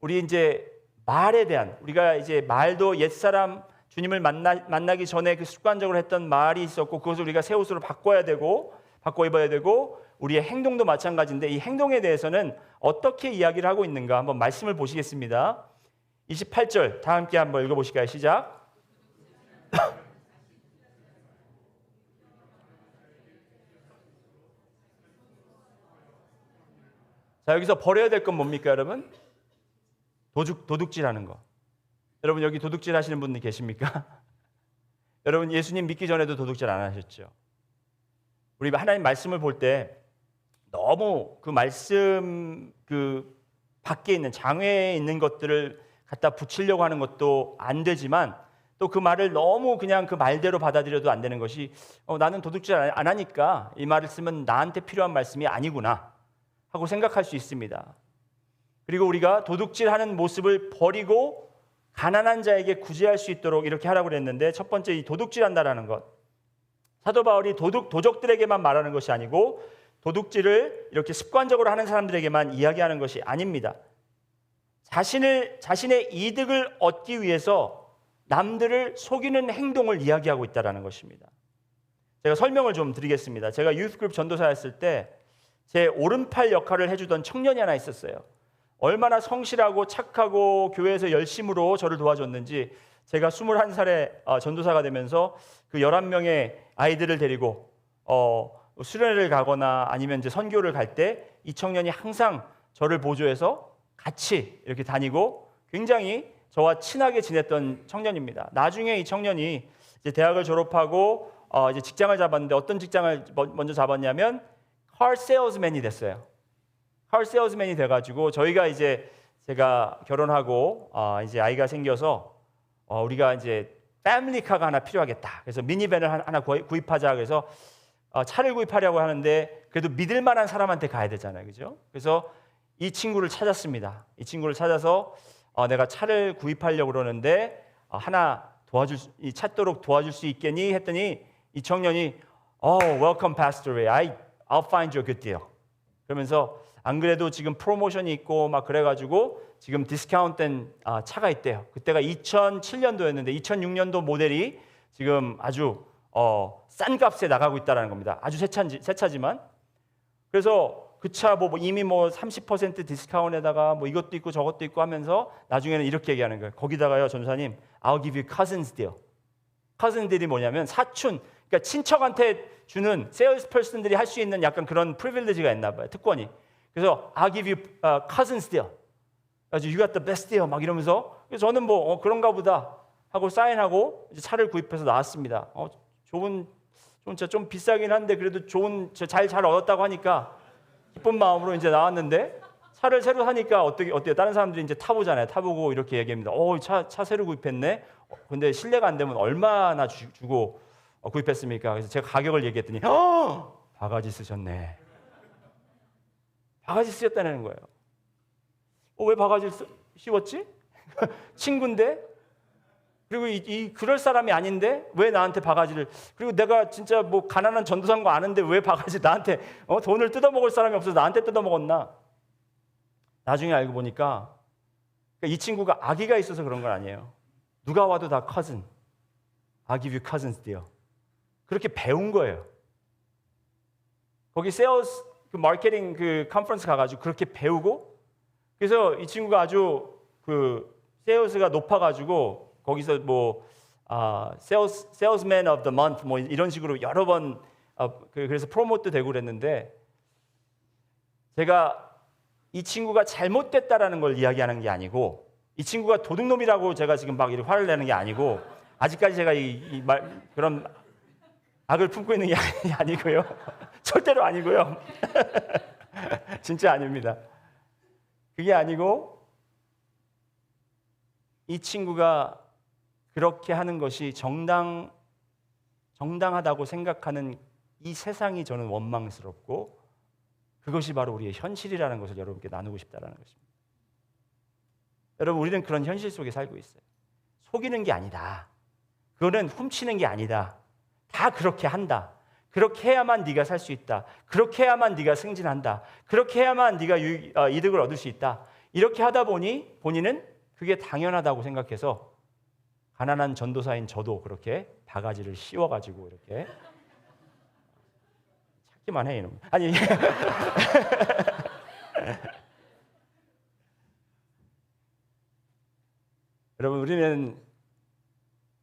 우리 이제 말에 대한 우리가 이제 말도 옛사람 주님을 만나기 전에 그 습관적으로 했던 말이 있었고 그것을 우리가 새 옷으로 바꿔 입어야 되고 우리의 행동도 마찬가지인데 이 행동에 대해서는 어떻게 이야기를 하고 있는가 한번 말씀을 보시겠습니다. 28절 다 함께 한번 읽어보실까요? 시작. 자, 여기서 버려야 될 건 뭡니까, 여러분? 도둑질하는 거. 여러분 여기 도둑질 하시는 분들 계십니까? 여러분 예수님 믿기 전에도 도둑질 안 하셨죠? 우리 하나님 말씀을 볼 때 너무 그 말씀 밖에 있는 장외에 있는 것들을 갖다 붙이려고 하는 것도 안 되지만 또 그 말을 너무 그냥 그 말대로 받아들여도 안 되는 것이 나는 도둑질 안 하니까 이 말을 쓰면 나한테 필요한 말씀이 아니구나 하고 생각할 수 있습니다. 그리고 우리가 도둑질하는 모습을 버리고 가난한 자에게 구제할 수 있도록 이렇게 하라고 그랬는데 첫 번째 이 도둑질한다라는 것. 사도 바울이 도적들에게만 말하는 것이 아니고 도둑질을 이렇게 습관적으로 하는 사람들에게만 이야기하는 것이 아닙니다. 자신의 이득을 얻기 위해서 남들을 속이는 행동을 이야기하고 있다는 것입니다. 제가 설명을 좀 드리겠습니다. 제가 유스그룹 전도사였을 때 제 오른팔 역할을 해주던 청년이 하나 있었어요. 얼마나 성실하고 착하고 교회에서 열심으로 저를 도와줬는지 제가 21살에 전도사가 되면서 그 11명의 아이들을 데리고 수련회를 가거나 아니면 이제 선교를 갈 때 이 청년이 항상 저를 보조해서 같이 이렇게 다니고 굉장히 저와 친하게 지냈던 청년입니다. 나중에 이 청년이 이제 대학을 졸업하고 이제 직장을 잡았는데 어떤 직장을 먼저 잡았냐면 car salesman이 됐어요. car salesman이 돼가지고 저희가 이제 제가 결혼하고 이제 아이가 생겨서 우리가 이제 패밀리카가 하나 필요하겠다. 그래서 미니밴을 하나 구입하자. 그래서 차를 구입하려고 하는데 그래도 믿을 만한 사람한테 가야 되잖아요. 그죠? 그래서 이 친구를 찾았습니다. 이 친구를 찾아서 내가 차를 구입하려고 그러는데 하나 찾도록 도와줄 수 있겠니? 했더니 이 청년이 welcome Pastor Ray. I'll find you a good deal. 그러면서 안 그래도 지금 프로모션이 있고 막 그래가지고 지금 디스카운트된 차가 있대요. 그때가 2007년도였는데 2006년도 모델이 지금 아주 싼 값에 나가고 있다는 겁니다. 아주 새 차지만. 그래서 그 차 이미 30% 디스카운트에다가 이것도 있고 저것도 있고 하면서 나중에는 이렇게 얘기하는 거예요. 거기다가요, 전사님, I'll give you cousin's deal. cousin deal이 뭐냐면 사촌, 그러니까 친척한테 주는 세일스 퍼슨들이 할 수 있는 약간 그런 프리빌리지가 있나 봐요. 특권이. 그래서 I'll give you cousin's deal. 아주 you got the best deal 막 이러면서 그래서 저는 그런가 보다 하고 사인하고 이제 차를 구입해서 나왔습니다. 좋은 차 좀 비싸긴 한데 그래도 좋은 잘 얻었다고 하니까 기쁜 마음으로 이제 나왔는데 차를 새로 사니까 어때요? 다른 사람들이 이제 타보잖아요. 타보고 이렇게 얘기합니다. 차 새로 구입했네. 근데 신뢰가 안 되면 얼마나 주고 구입했습니까? 그래서 제가 가격을 얘기했더니 바가지 쓰셨네. 바가지 쓰셨다는 거예요. 왜 바가지를 씌웠지? 친구인데? 그리고 그럴 사람이 아닌데 왜 나한테 바가지를, 그리고 내가 진짜 가난한 전도사인 거 아는데 왜 바가지 나한테 돈을 뜯어먹을 사람이 없어서 나한테 뜯어먹었나? 나중에 알고 보니까 이 친구가 아기가 있어서 그런 건 아니에요. 누가 와도 다 cousin. I'll give you cousin's deal. 그렇게 배운 거예요. 거기 세일스 마케팅 컨퍼런스 가가지고 그렇게 배우고, 그래서 이 친구가 아주 세일스가 높아가지고 거기서 salesman of the month 이런 식으로 여러 번 그래서 프로모트 되고 그랬는데, 제가 이 친구가 잘못됐다라는 걸 이야기하는 게 아니고, 이 친구가 도둑놈이라고 제가 지금 막 이렇게 화를 내는 게 아니고, 아직까지 제가 그런 악을 품고 있는 게 아니고요. 절대로 아니고요. 진짜 아닙니다. 그게 아니고 이 친구가 그렇게 하는 것이 정당하다고 생각하는 이 세상이 저는 원망스럽고, 그것이 바로 우리의 현실이라는 것을 여러분께 나누고 싶다는 것입니다. 여러분, 우리는 그런 현실 속에 살고 있어요. 속이는 게 아니다. 그거는 훔치는 게 아니다. 다 그렇게 한다. 그렇게 해야만 네가 살 수 있다. 그렇게 해야만 네가 승진한다. 그렇게 해야만 네가 이득을 얻을 수 있다. 이렇게 하다 보니 본인은 그게 당연하다고 생각해서 가난한 전도사인 저도 그렇게 바가지를 씌워가지고 이렇게 찾기만 해 이놈. 아니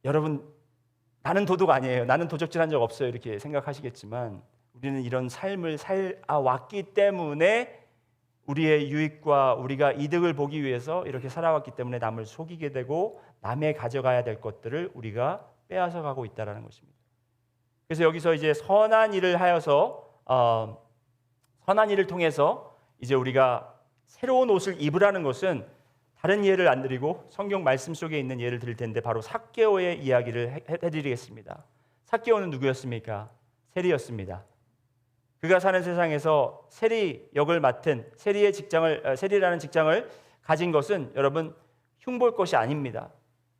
여러분 나는 도둑 아니에요. 나는 도적질한 적 없어요. 이렇게 생각하시겠지만 우리는 이런 삶을 살아왔기 때문에 우리의 유익과 우리가 이득을 보기 위해서 이렇게 살아왔기 때문에 남을 속이게 되고 남의 가져가야 될 것들을 우리가 빼앗아 가고 있다는 것입니다. 그래서 여기서 이제 선한 일을 하여서 선한 일을 통해서 이제 우리가 새로운 옷을 입으라는 것은 다른 예를 안 드리고 성경 말씀 속에 있는 예를 드릴 텐데 바로 삭개오의 이야기를 해드리겠습니다. 삭개오는 누구였습니까? 세리였습니다. 그가 사는 세상에서 세리 역을 맡은 세리라는 직장을 가진 것은 여러분 흉볼 것이 아닙니다.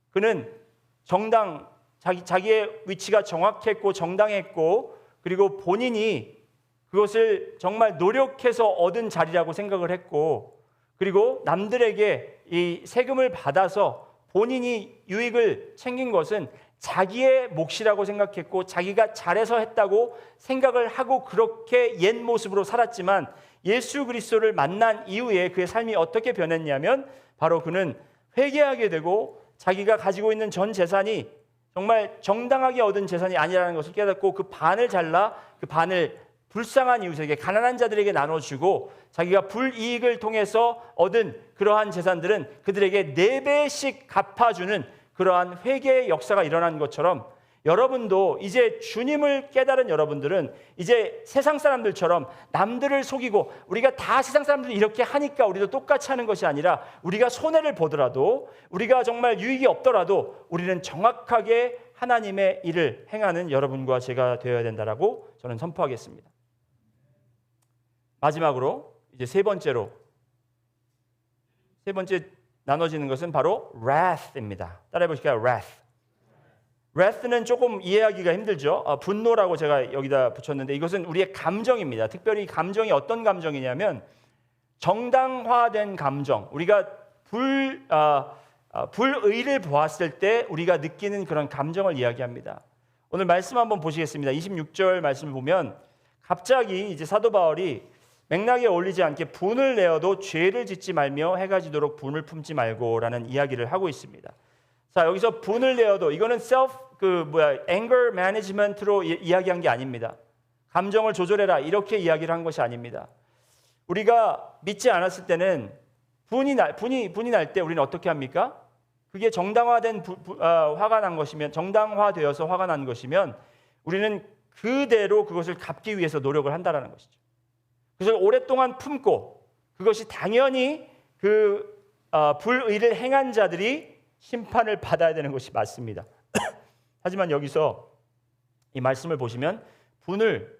그는 자기의 위치가 정확했고 정당했고, 그리고 본인이 그것을 정말 노력해서 얻은 자리라고 생각을 했고, 그리고 남들에게 이 세금을 받아서 본인이 유익을 챙긴 것은 자기의 몫이라고 생각했고 자기가 잘해서 했다고 생각을 하고 그렇게 옛 모습으로 살았지만, 예수 그리스도를 만난 이후에 그의 삶이 어떻게 변했냐면 바로 그는 회개하게 되고 자기가 가지고 있는 전 재산이 정말 정당하게 얻은 재산이 아니라는 것을 깨닫고 그 반을 잘라 그 반을 불쌍한 이웃에게, 가난한 자들에게 나눠주고 자기가 불이익을 통해서 얻은 그러한 재산들은 그들에게 4배씩 갚아주는 그러한 회개의 역사가 일어난 것처럼, 여러분도 이제 주님을 깨달은 여러분들은 이제 세상 사람들처럼 남들을 속이고 우리가 다 세상 사람들이 이렇게 하니까 우리도 똑같이 하는 것이 아니라 우리가 손해를 보더라도 우리가 정말 유익이 없더라도 우리는 정확하게 하나님의 일을 행하는 여러분과 제가 되어야 된다라고 저는 선포하겠습니다. 마지막으로 이제 세 번째 나눠지는 것은 바로 wrath입니다. 따라해 보실까요? wrath는 조금 이해하기가 힘들죠. 분노라고 제가 여기다 붙였는데 이것은 우리의 감정입니다. 특별히 감정이 어떤 감정이냐면 정당화된 감정. 우리가 불의를 보았을 때 우리가 느끼는 그런 감정을 이야기합니다. 오늘 말씀 한번 보시겠습니다. 26절 말씀을 보면 갑자기 이제 사도 바울이 맥락에 어울리지 않게 분을 내어도 죄를 짓지 말며 해가 지도록 분을 품지 말고라는 이야기를 하고 있습니다. 자, 여기서 분을 내어도 이거는 anger management로 이야기한 게 아닙니다. 감정을 조절해라 이렇게 이야기를 한 것이 아닙니다. 우리가 믿지 않았을 때는 분이 날 때 우리는 어떻게 합니까? 그게 정당화된 화가 난 것이면 정당화되어서 화가 난 것이면 우리는 그대로 그것을 갚기 위해서 노력을 한다라는 것이죠. 그것을 오랫동안 품고 그것이 당연히 불의를 행한 자들이 심판을 받아야 되는 것이 맞습니다. 하지만 여기서 이 말씀을 보시면 분을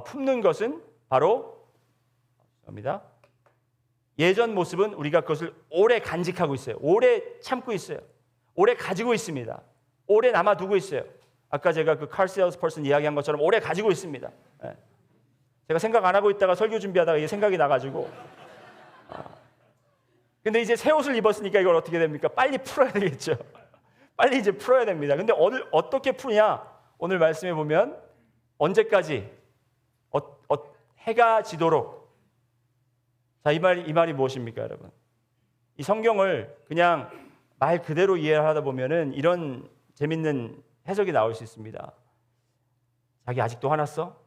품는 것은 바로 예전 모습은 우리가 그것을 오래 간직하고 있어요. 오래 참고 있어요. 오래 가지고 있습니다. 오래 남아두고 있어요. 아까 제가 그 car salesperson 이야기한 것처럼 오래 가지고 있습니다. 제가 생각 안 하고 있다가 설교 준비하다가 이게 생각이 나가지고 근데 이제 새 옷을 입었으니까 이걸 어떻게 됩니까? 빨리 풀어야 되겠죠. 빨리 이제 풀어야 됩니다. 근데 어떻게 푸냐? 오늘 말씀해 보면 언제까지? 해가 지도록. 자, 이 말이 무엇입니까, 여러분? 이 성경을 그냥 말 그대로 이해하다 보면은 이런 재밌는 해석이 나올 수 있습니다. 자기 아직도 화났어?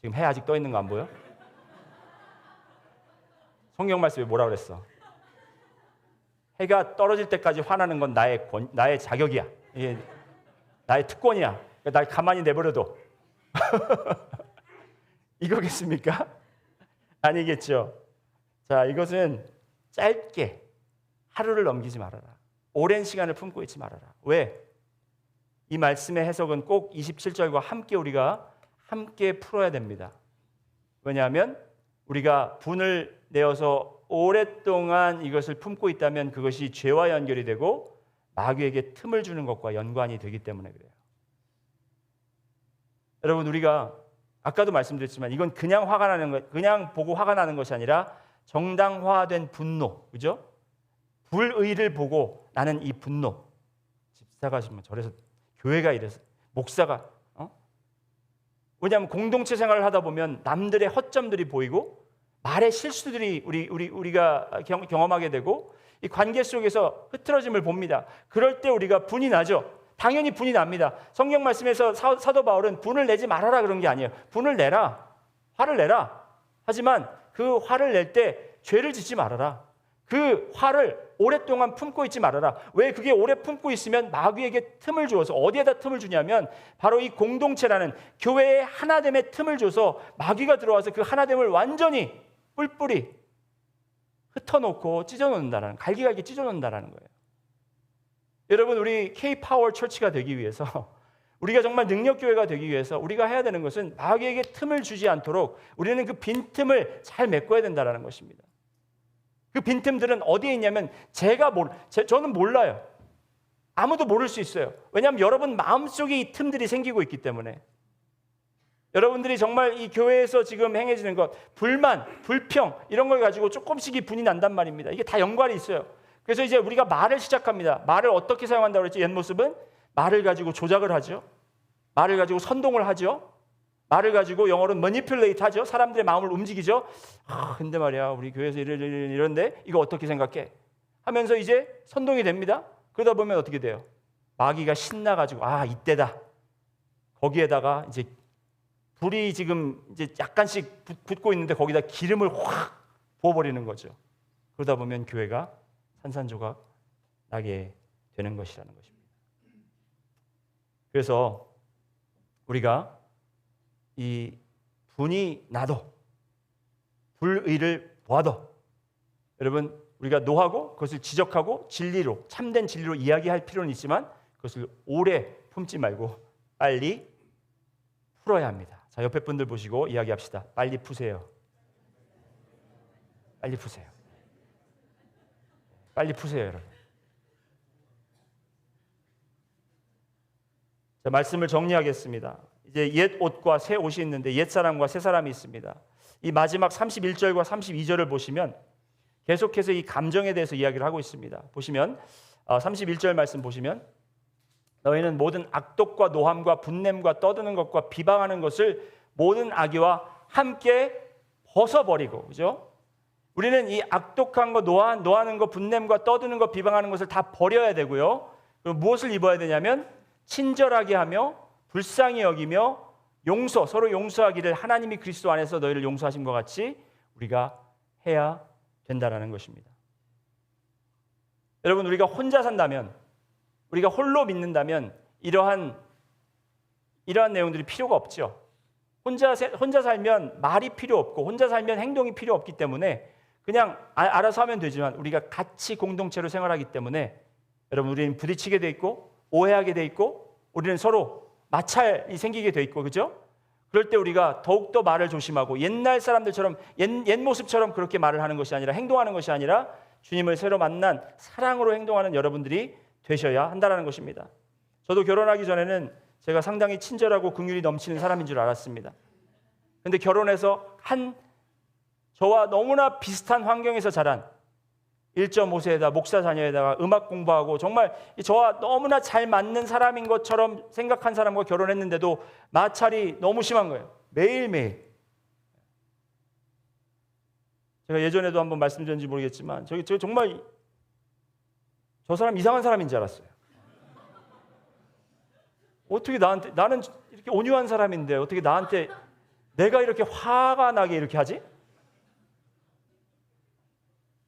지금 해 아직 떠 있는 거 안 보여? 성경 말씀에 뭐라 그랬어? 해가 떨어질 때까지 화나는 건 나의 자격이야. 이게 나의 특권이야. 그러니까 날 가만히 내버려둬. 이거겠습니까? 아니겠죠. 자, 이것은 짧게 하루를 넘기지 말아라. 오랜 시간을 품고 있지 말아라. 왜? 이 말씀의 해석은 꼭 27절과 함께 우리가 함께 풀어야 됩니다. 왜냐하면 우리가 분을 내어서 오랫동안 이것을 품고 있다면 그것이 죄와 연결이 되고 마귀에게 틈을 주는 것과 연관이 되기 때문에 그래요. 여러분, 우리가 아까도 말씀드렸지만 이건 그냥 화가 나는 것, 그냥 보고 화가 나는 것이 아니라 정당화된 분노, 그죠? 불의를 보고 나는 이 분노. 집사가 저래서 교회가 이래서 목사가 왜냐하면 공동체 생활을 하다 보면 남들의 허점들이 보이고 말의 실수들이 우리가 경험하게 되고 이 관계 속에서 흐트러짐을 봅니다. 그럴 때 우리가 분이 나죠. 당연히 분이 납니다. 성경 말씀에서 사도 바울은 분을 내지 말아라 그런 게 아니에요. 분을 내라. 화를 내라. 하지만 그 화를 낼 때 죄를 짓지 말아라. 그 화를 오랫동안 품고 있지 말아라. 왜 그게 오래 품고 있으면 마귀에게 틈을 주어서 어디에다 틈을 주냐면 바로 이 공동체라는 교회의 하나됨의 틈을 줘서 마귀가 들어와서 그 하나됨을 완전히 뿔뿔이 흩어놓고 찢어놓는다라는, 갈기갈기 찢어놓는다라는 거예요. 여러분, 우리 K-파워 처치가 되기 위해서 우리가 정말 능력교회가 되기 위해서 우리가 해야 되는 것은 마귀에게 틈을 주지 않도록 우리는 그 빈틈을 잘 메꿔야 된다는 것입니다. 그 빈틈들은 어디에 있냐면 저는 몰라요. 아무도 모를 수 있어요. 왜냐하면 여러분 마음속에 이 틈들이 생기고 있기 때문에. 여러분들이 정말 이 교회에서 지금 행해지는 것, 불만, 불평 이런 걸 가지고 조금씩이 분이 난단 말입니다. 이게 다 연관이 있어요. 그래서 이제 우리가 말을 시작합니다. 말을 어떻게 사용한다고 그랬지? 옛모습은 말을 가지고 조작을 하죠. 말을 가지고 선동을 하죠. 말을 가지고 영어로는 manipulate 하죠. 사람들의 마음을 움직이죠. 근데 말이야, 우리 교회에서 이런데 이거 어떻게 생각해? 하면서 이제 선동이 됩니다. 그러다 보면 어떻게 돼요? 마귀가 신나가지고 이때다. 거기에다가 이제 불이 지금 이제 약간씩 붙고 있는데 거기다 기름을 확 부어버리는 거죠. 그러다 보면 교회가 산산조각 나게 되는 것이라는 것입니다. 그래서 우리가 이 분이 나도 불의를 보아도 여러분 우리가 노하고 그것을 지적하고 진리로 참된 진리로 이야기할 필요는 있지만 그것을 오래 품지 말고 빨리 풀어야 합니다. 자, 옆에 분들 보시고 이야기합시다. 빨리 푸세요. 빨리 푸세요. 빨리 푸세요, 여러분. 자, 말씀을 정리하겠습니다. 이제 옛 옷과 새 옷이 있는데 옛 사람과 새 사람이 있습니다. 이 마지막 31절과 32절을 보시면 계속해서 이 감정에 대해서 이야기를 하고 있습니다. 보시면 31절 말씀 보시면 너희는 모든 악독과 노함과 분냄과 떠드는 것과 비방하는 것을 모든 악의와 함께 벗어버리고, 그죠? 우리는 이 악독한 거, 노하는 거, 분냄과 떠드는 거, 비방하는 것을 다 버려야 되고요. 그럼 무엇을 입어야 되냐면 친절하게 하며 불쌍히 여기며 서로 용서하기를 하나님이 그리스도 안에서 너희를 용서하신 것 같이 우리가 해야 된다라는 것입니다. 여러분, 우리가 혼자 산다면, 우리가 홀로 믿는다면 이러한 내용들이 필요가 없죠. 혼자 살면 말이 필요 없고 혼자 살면 행동이 필요 없기 때문에 그냥 알아서 하면 되지만 우리가 같이 공동체로 생활하기 때문에 여러분 우리는 부딪히게 돼 있고 오해하게 돼 있고 우리는 서로 마찰이 생기게 돼 있고, 그죠? 그럴 때 우리가 더욱더 말을 조심하고 옛날 사람들처럼 옛 모습처럼 그렇게 말을 하는 것이 아니라 행동하는 것이 아니라 주님을 새로 만난 사랑으로 행동하는 여러분들이 되셔야 한다는 것입니다. 저도 결혼하기 전에는 제가 상당히 친절하고 긍휼이 넘치는 사람인 줄 알았습니다. 그런데 결혼해서 저와 너무나 비슷한 환경에서 자란 1.5세에다 목사 자녀에다가 음악 공부하고 정말 저와 너무나 잘 맞는 사람인 것처럼 생각한 사람과 결혼했는데도 마찰이 너무 심한 거예요. 매일매일. 제가 예전에도 한번 말씀드렸는지 모르겠지만 저 정말 저 사람 이상한 사람인 줄 알았어요. 어떻게 나는 이렇게 온유한 사람인데 어떻게 나한테 내가 이렇게 화가 나게 이렇게 하지?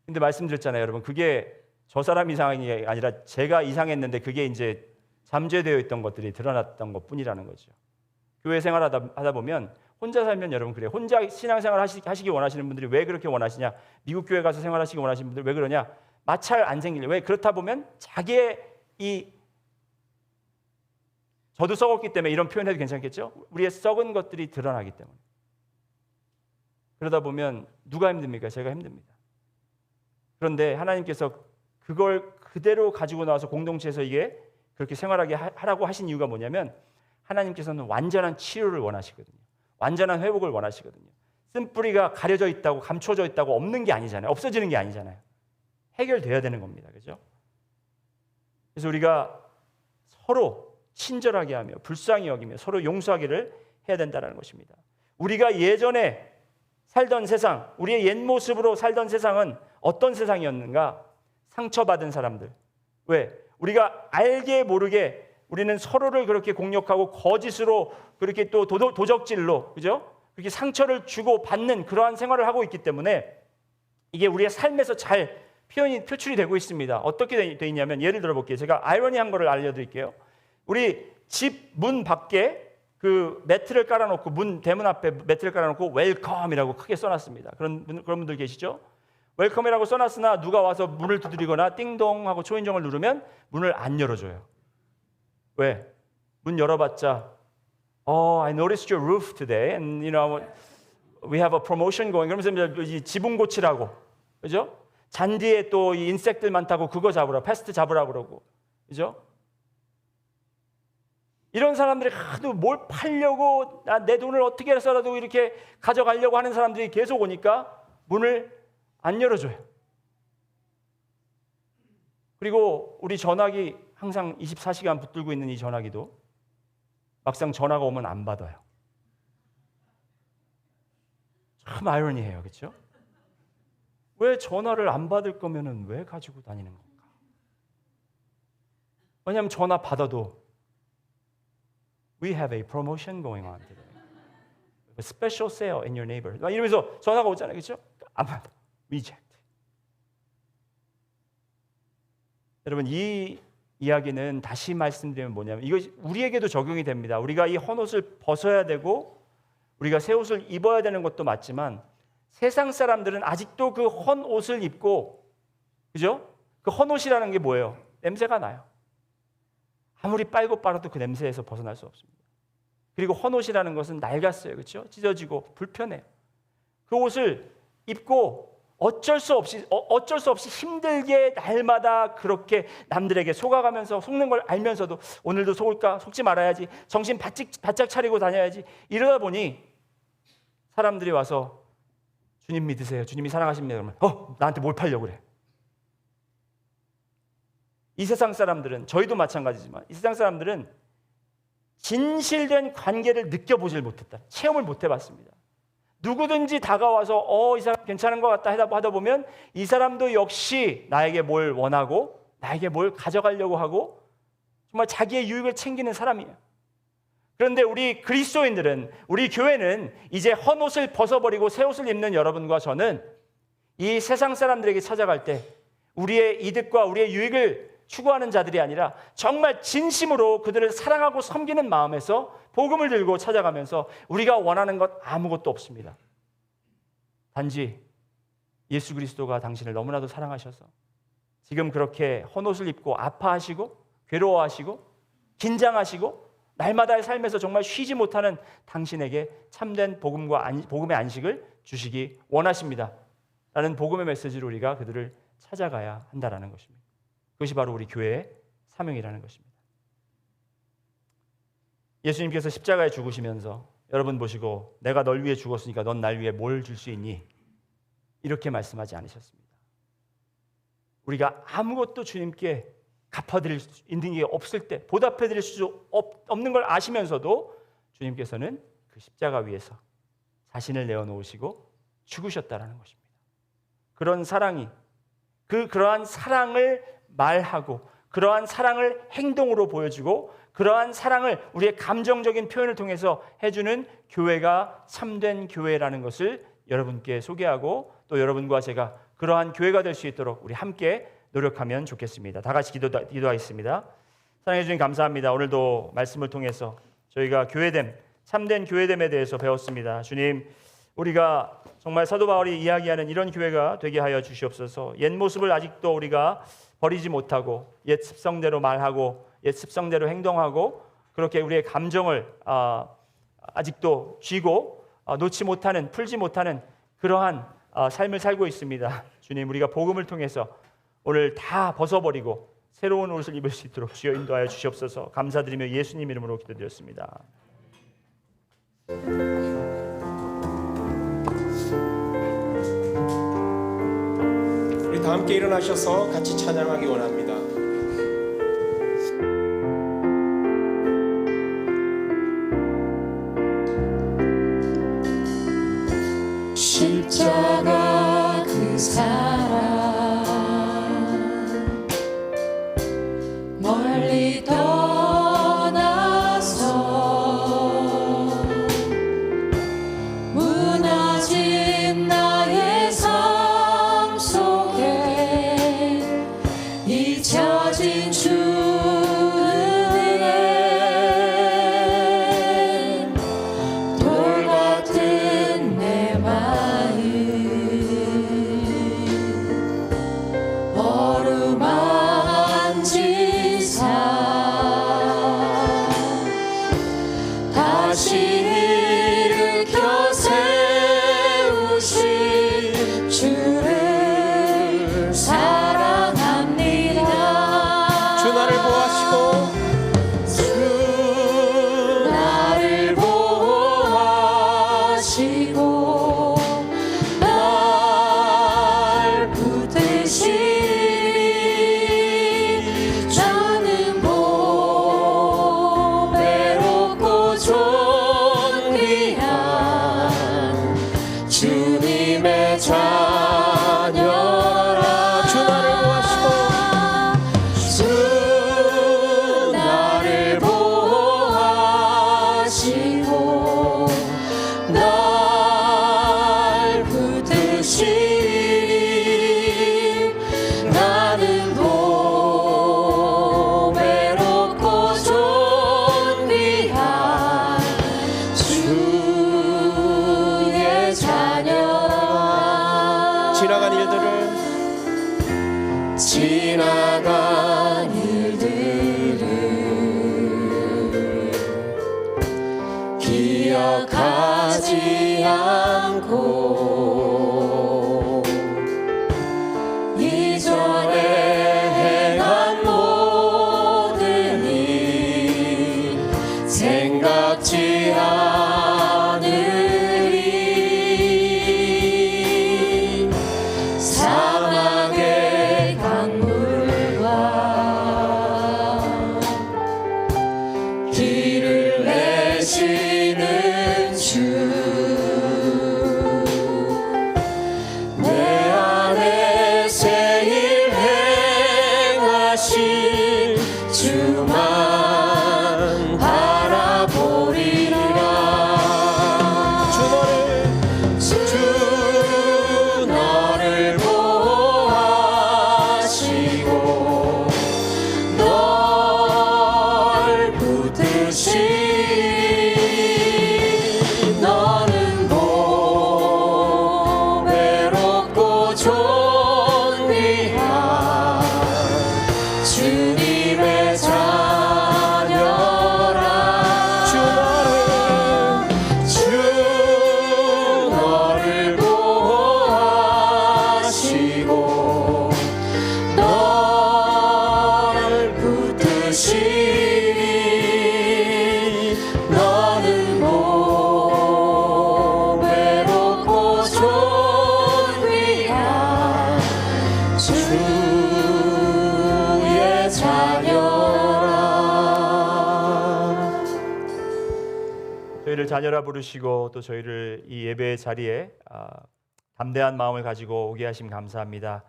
근데 말씀드렸잖아요, 여러분. 그게 저 사람 이상이 아니라 제가 이상했는데 그게 이제 잠재되어 있던 것들이 드러났던 것뿐이라는 거죠. 교회 생활하다 보면 혼자 살면 여러분 그래요. 혼자 신앙생활 하시기 원하시는 분들이 왜 그렇게 원하시냐? 미국 교회 가서 생활하시기 원하시는 분들 왜 그러냐? 마찰 안 생기려. 왜? 그렇다 보면 자기의 저도 썩었기 때문에 이런 표현해도 괜찮겠죠? 우리의 썩은 것들이 드러나기 때문에. 그러다 보면 누가 힘듭니까? 제가 힘듭니다. 그런데 하나님께서 그걸 그대로 가지고 나와서 공동체에서 이게 그렇게 생활하게 하라고 하신 이유가 뭐냐면 하나님께서는 완전한 치료를 원하시거든요. 완전한 회복을 원하시거든요. 쓴뿌리가 가려져 있다고 감춰져 있다고 없는 게 아니잖아요. 없어지는 게 아니잖아요. 해결돼야 되는 겁니다. 그렇죠? 그래서 우리가 서로 친절하게 하며 불쌍히 여기며 서로 용서하기를 해야 된다는 것입니다. 우리가 예전에 살던 세상, 우리의 옛 모습으로 살던 세상은 어떤 세상이었는가? 상처받은 사람들. 왜? 우리가 알게 모르게 우리는 서로를 그렇게 공격하고 거짓으로 그렇게 또 도적질로, 그죠? 그렇게 상처를 주고 받는 그러한 생활을 하고 있기 때문에 이게 우리의 삶에서 잘 표출이 되고 있습니다. 어떻게 돼 있냐면 예를 들어 볼게요. 제가 아이러니한 거를 알려드릴게요. 우리 집 문 밖에 그 매트를 깔아놓고 대문 앞에 매트를 깔아놓고 웰컴이라고 크게 써놨습니다. 그런 분들 계시죠? 웰컴이라고 써놨으나 누가 와서 문을 두드리거나 띵동 하고 초인종을 누르면 문을 안 열어줘요. 왜? 문 열어봤자 I noticed your roof today and we have a promotion going. 그러면서 지붕 고치라고, 그죠? 잔디에 또 이 인섹들 많다고 그거 잡으라, 패스트 잡으라 그러고, 그죠? 이런 사람들이 하도 뭘 팔려고 내 돈을 어떻게 해서라도 이렇게 가져가려고 하는 사람들이 계속 오니까 문을 안 열어줘요. 그리고 우리 전화기 항상 24시간 붙들고 있는 이 전화기도 막상 전화가 오면 안 받아요. 참 아이러니해요. 그렇죠? 왜 전화를 안 받을 거면은 왜 가지고 다니는 건가? 왜냐하면 전화 받아도 We have a promotion going on today. A special sale in your neighborhood. 이러면서 전화가 오잖아요. 그렇죠? 안 받아. Reject. 여러분 이 이야기는 다시 말씀드리면 뭐냐면 이거 우리에게도 적용이 됩니다. 우리가 이 헌옷을 벗어야 되고 우리가 새 옷을 입어야 되는 것도 맞지만 세상 사람들은 아직도 그 헌옷을 입고, 그죠? 그 헌옷이라는 게 뭐예요? 냄새가 나요. 아무리 빨고 빨아도 그 냄새에서 벗어날 수 없습니다. 그리고 헌옷이라는 것은 낡았어요. 그렇죠? 찢어지고 불편해요. 그 옷을 입고 어쩔 수 없이 힘들게 날마다 그렇게 남들에게 속아가면서 속는 걸 알면서도 오늘도 속을까? 속지 말아야지. 정신 바짝 차리고 다녀야지. 이러다 보니 사람들이 와서 주님 믿으세요. 주님이 사랑하십니다. 그러면 나한테 뭘 팔려고 그래. 이 세상 사람들은, 저희도 마찬가지지만 이 세상 사람들은 진실된 관계를 느껴보질 못했다. 체험을 못 해봤습니다. 누구든지 다가와서 이 사람 괜찮은 것 같다 하다 보면 이 사람도 역시 나에게 뭘 원하고 나에게 뭘 가져가려고 하고 정말 자기의 유익을 챙기는 사람이에요. 그런데 우리 그리스도인들은, 우리 교회는 이제 헌옷을 벗어버리고 새 옷을 입는 여러분과 저는 이 세상 사람들에게 찾아갈 때 우리의 이득과 우리의 유익을 추구하는 자들이 아니라 정말 진심으로 그들을 사랑하고 섬기는 마음에서 복음을 들고 찾아가면서 우리가 원하는 것 아무것도 없습니다. 단지 예수 그리스도가 당신을 너무나도 사랑하셔서 지금 그렇게 헌옷을 입고 아파하시고 괴로워하시고 긴장하시고 날마다의 삶에서 정말 쉬지 못하는 당신에게 참된 복음의 안식을 주시기 원하십니다. 라는 복음의 메시지로 우리가 그들을 찾아가야 한다는 것입니다. 그것이 바로 우리 교회의 사명이라는 것입니다. 예수님께서 십자가에 죽으시면서 여러분 보시고 내가 널 위해 죽었으니까 넌 날 위해 뭘 줄 수 있니? 이렇게 말씀하지 않으셨습니다. 우리가 아무것도 주님께 갚아드릴 수 있는 게 없을 때, 보답해드릴 수 없는 걸 아시면서도 주님께서는 그 십자가 위에서 자신을 내어놓으시고 죽으셨다는 것입니다. 그런 사랑이, 그러한 사랑을 말하고 그러한 사랑을 행동으로 보여주고 그러한 사랑을 우리의 감정적인 표현을 통해서 해주는 교회가 참된 교회라는 것을 여러분께 소개하고 또 여러분과 제가 그러한 교회가 될 수 있도록 우리 함께 노력하면 좋겠습니다. 다 같이 기도하겠습니다. 사랑해 주님 감사합니다. 오늘도 말씀을 통해서 저희가 교회됨, 참된 교회됨에 대해서 배웠습니다. 주님, 우리가 정말 사도 바울이 이야기하는 이런 교회가 되게 하여 주시옵소서. 옛 모습을 아직도 우리가 버리지 못하고 옛 습성대로 말하고 옛 습성대로 행동하고 그렇게 우리의 감정을 아직도 쥐고 놓지 못하는, 풀지 못하는 그러한 삶을 살고 있습니다. 주님, 우리가 복음을 통해서 오늘 다 벗어버리고 새로운 옷을 입을 수 있도록 주여 인도하여 주시옵소서. 감사드리며 예수님 이름으로 기도드렸습니다. 우리 다 함께 일어나셔서 같이 찬양하기 원합니다. 십자가 그 사랑 멀리 떠나서 무너진 나의 삶 속에 이 지나간 일들을 지나간 일들을 기억하지 않고 이전에 행한 모든 일 생각지 않으리. 사막의 강물과 길을 내시는 주, 내 안에 새 일 행하실 주만 바라보리라. 주 너를 보호하시고 널 붙드시리. 너는 보배롭고 존귀한 주님의 자녀라. 주 너를 보호하시고 널 붙드시리. 너는 보배롭고 존귀한 주의 자녀라. 저희를 자녀라 부르시고 또 저희를 이 예배의 자리에 담대한 마음을 가지고 오게 하심 감사합니다.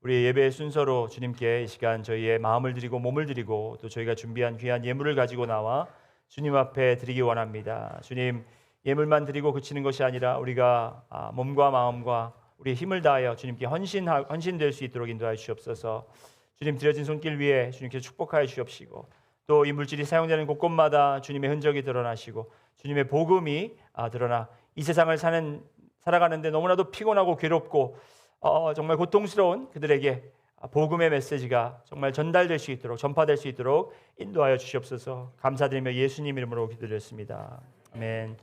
우리 예배의 순서로 주님께 이 시간 저희의 마음을 드리고 몸을 드리고 또 저희가 준비한 귀한 예물을 가지고 나와 주님 앞에 드리기 원합니다. 주님, 예물만 드리고 그치는 것이 아니라 우리가 몸과 마음과 우리의 힘을 다하여 주님께 헌신될 수 있도록 인도하여 주옵소서. 주님, 드려진 손길 위에 주님께 축복하여 주옵시고 또 이 물질이 사용되는 곳곳마다 주님의 흔적이 드러나시고 주님의 복음이 드러나 이 세상을 살아가는데 너무나도 피곤하고 괴롭고 정말 고통스러운 그들에게 복음의 메시지가 정말 전달될 수 있도록, 전파될 수 있도록 인도하여 주시옵소서. 감사드리며 예수님 이름으로 기도드렸습니다. 아멘.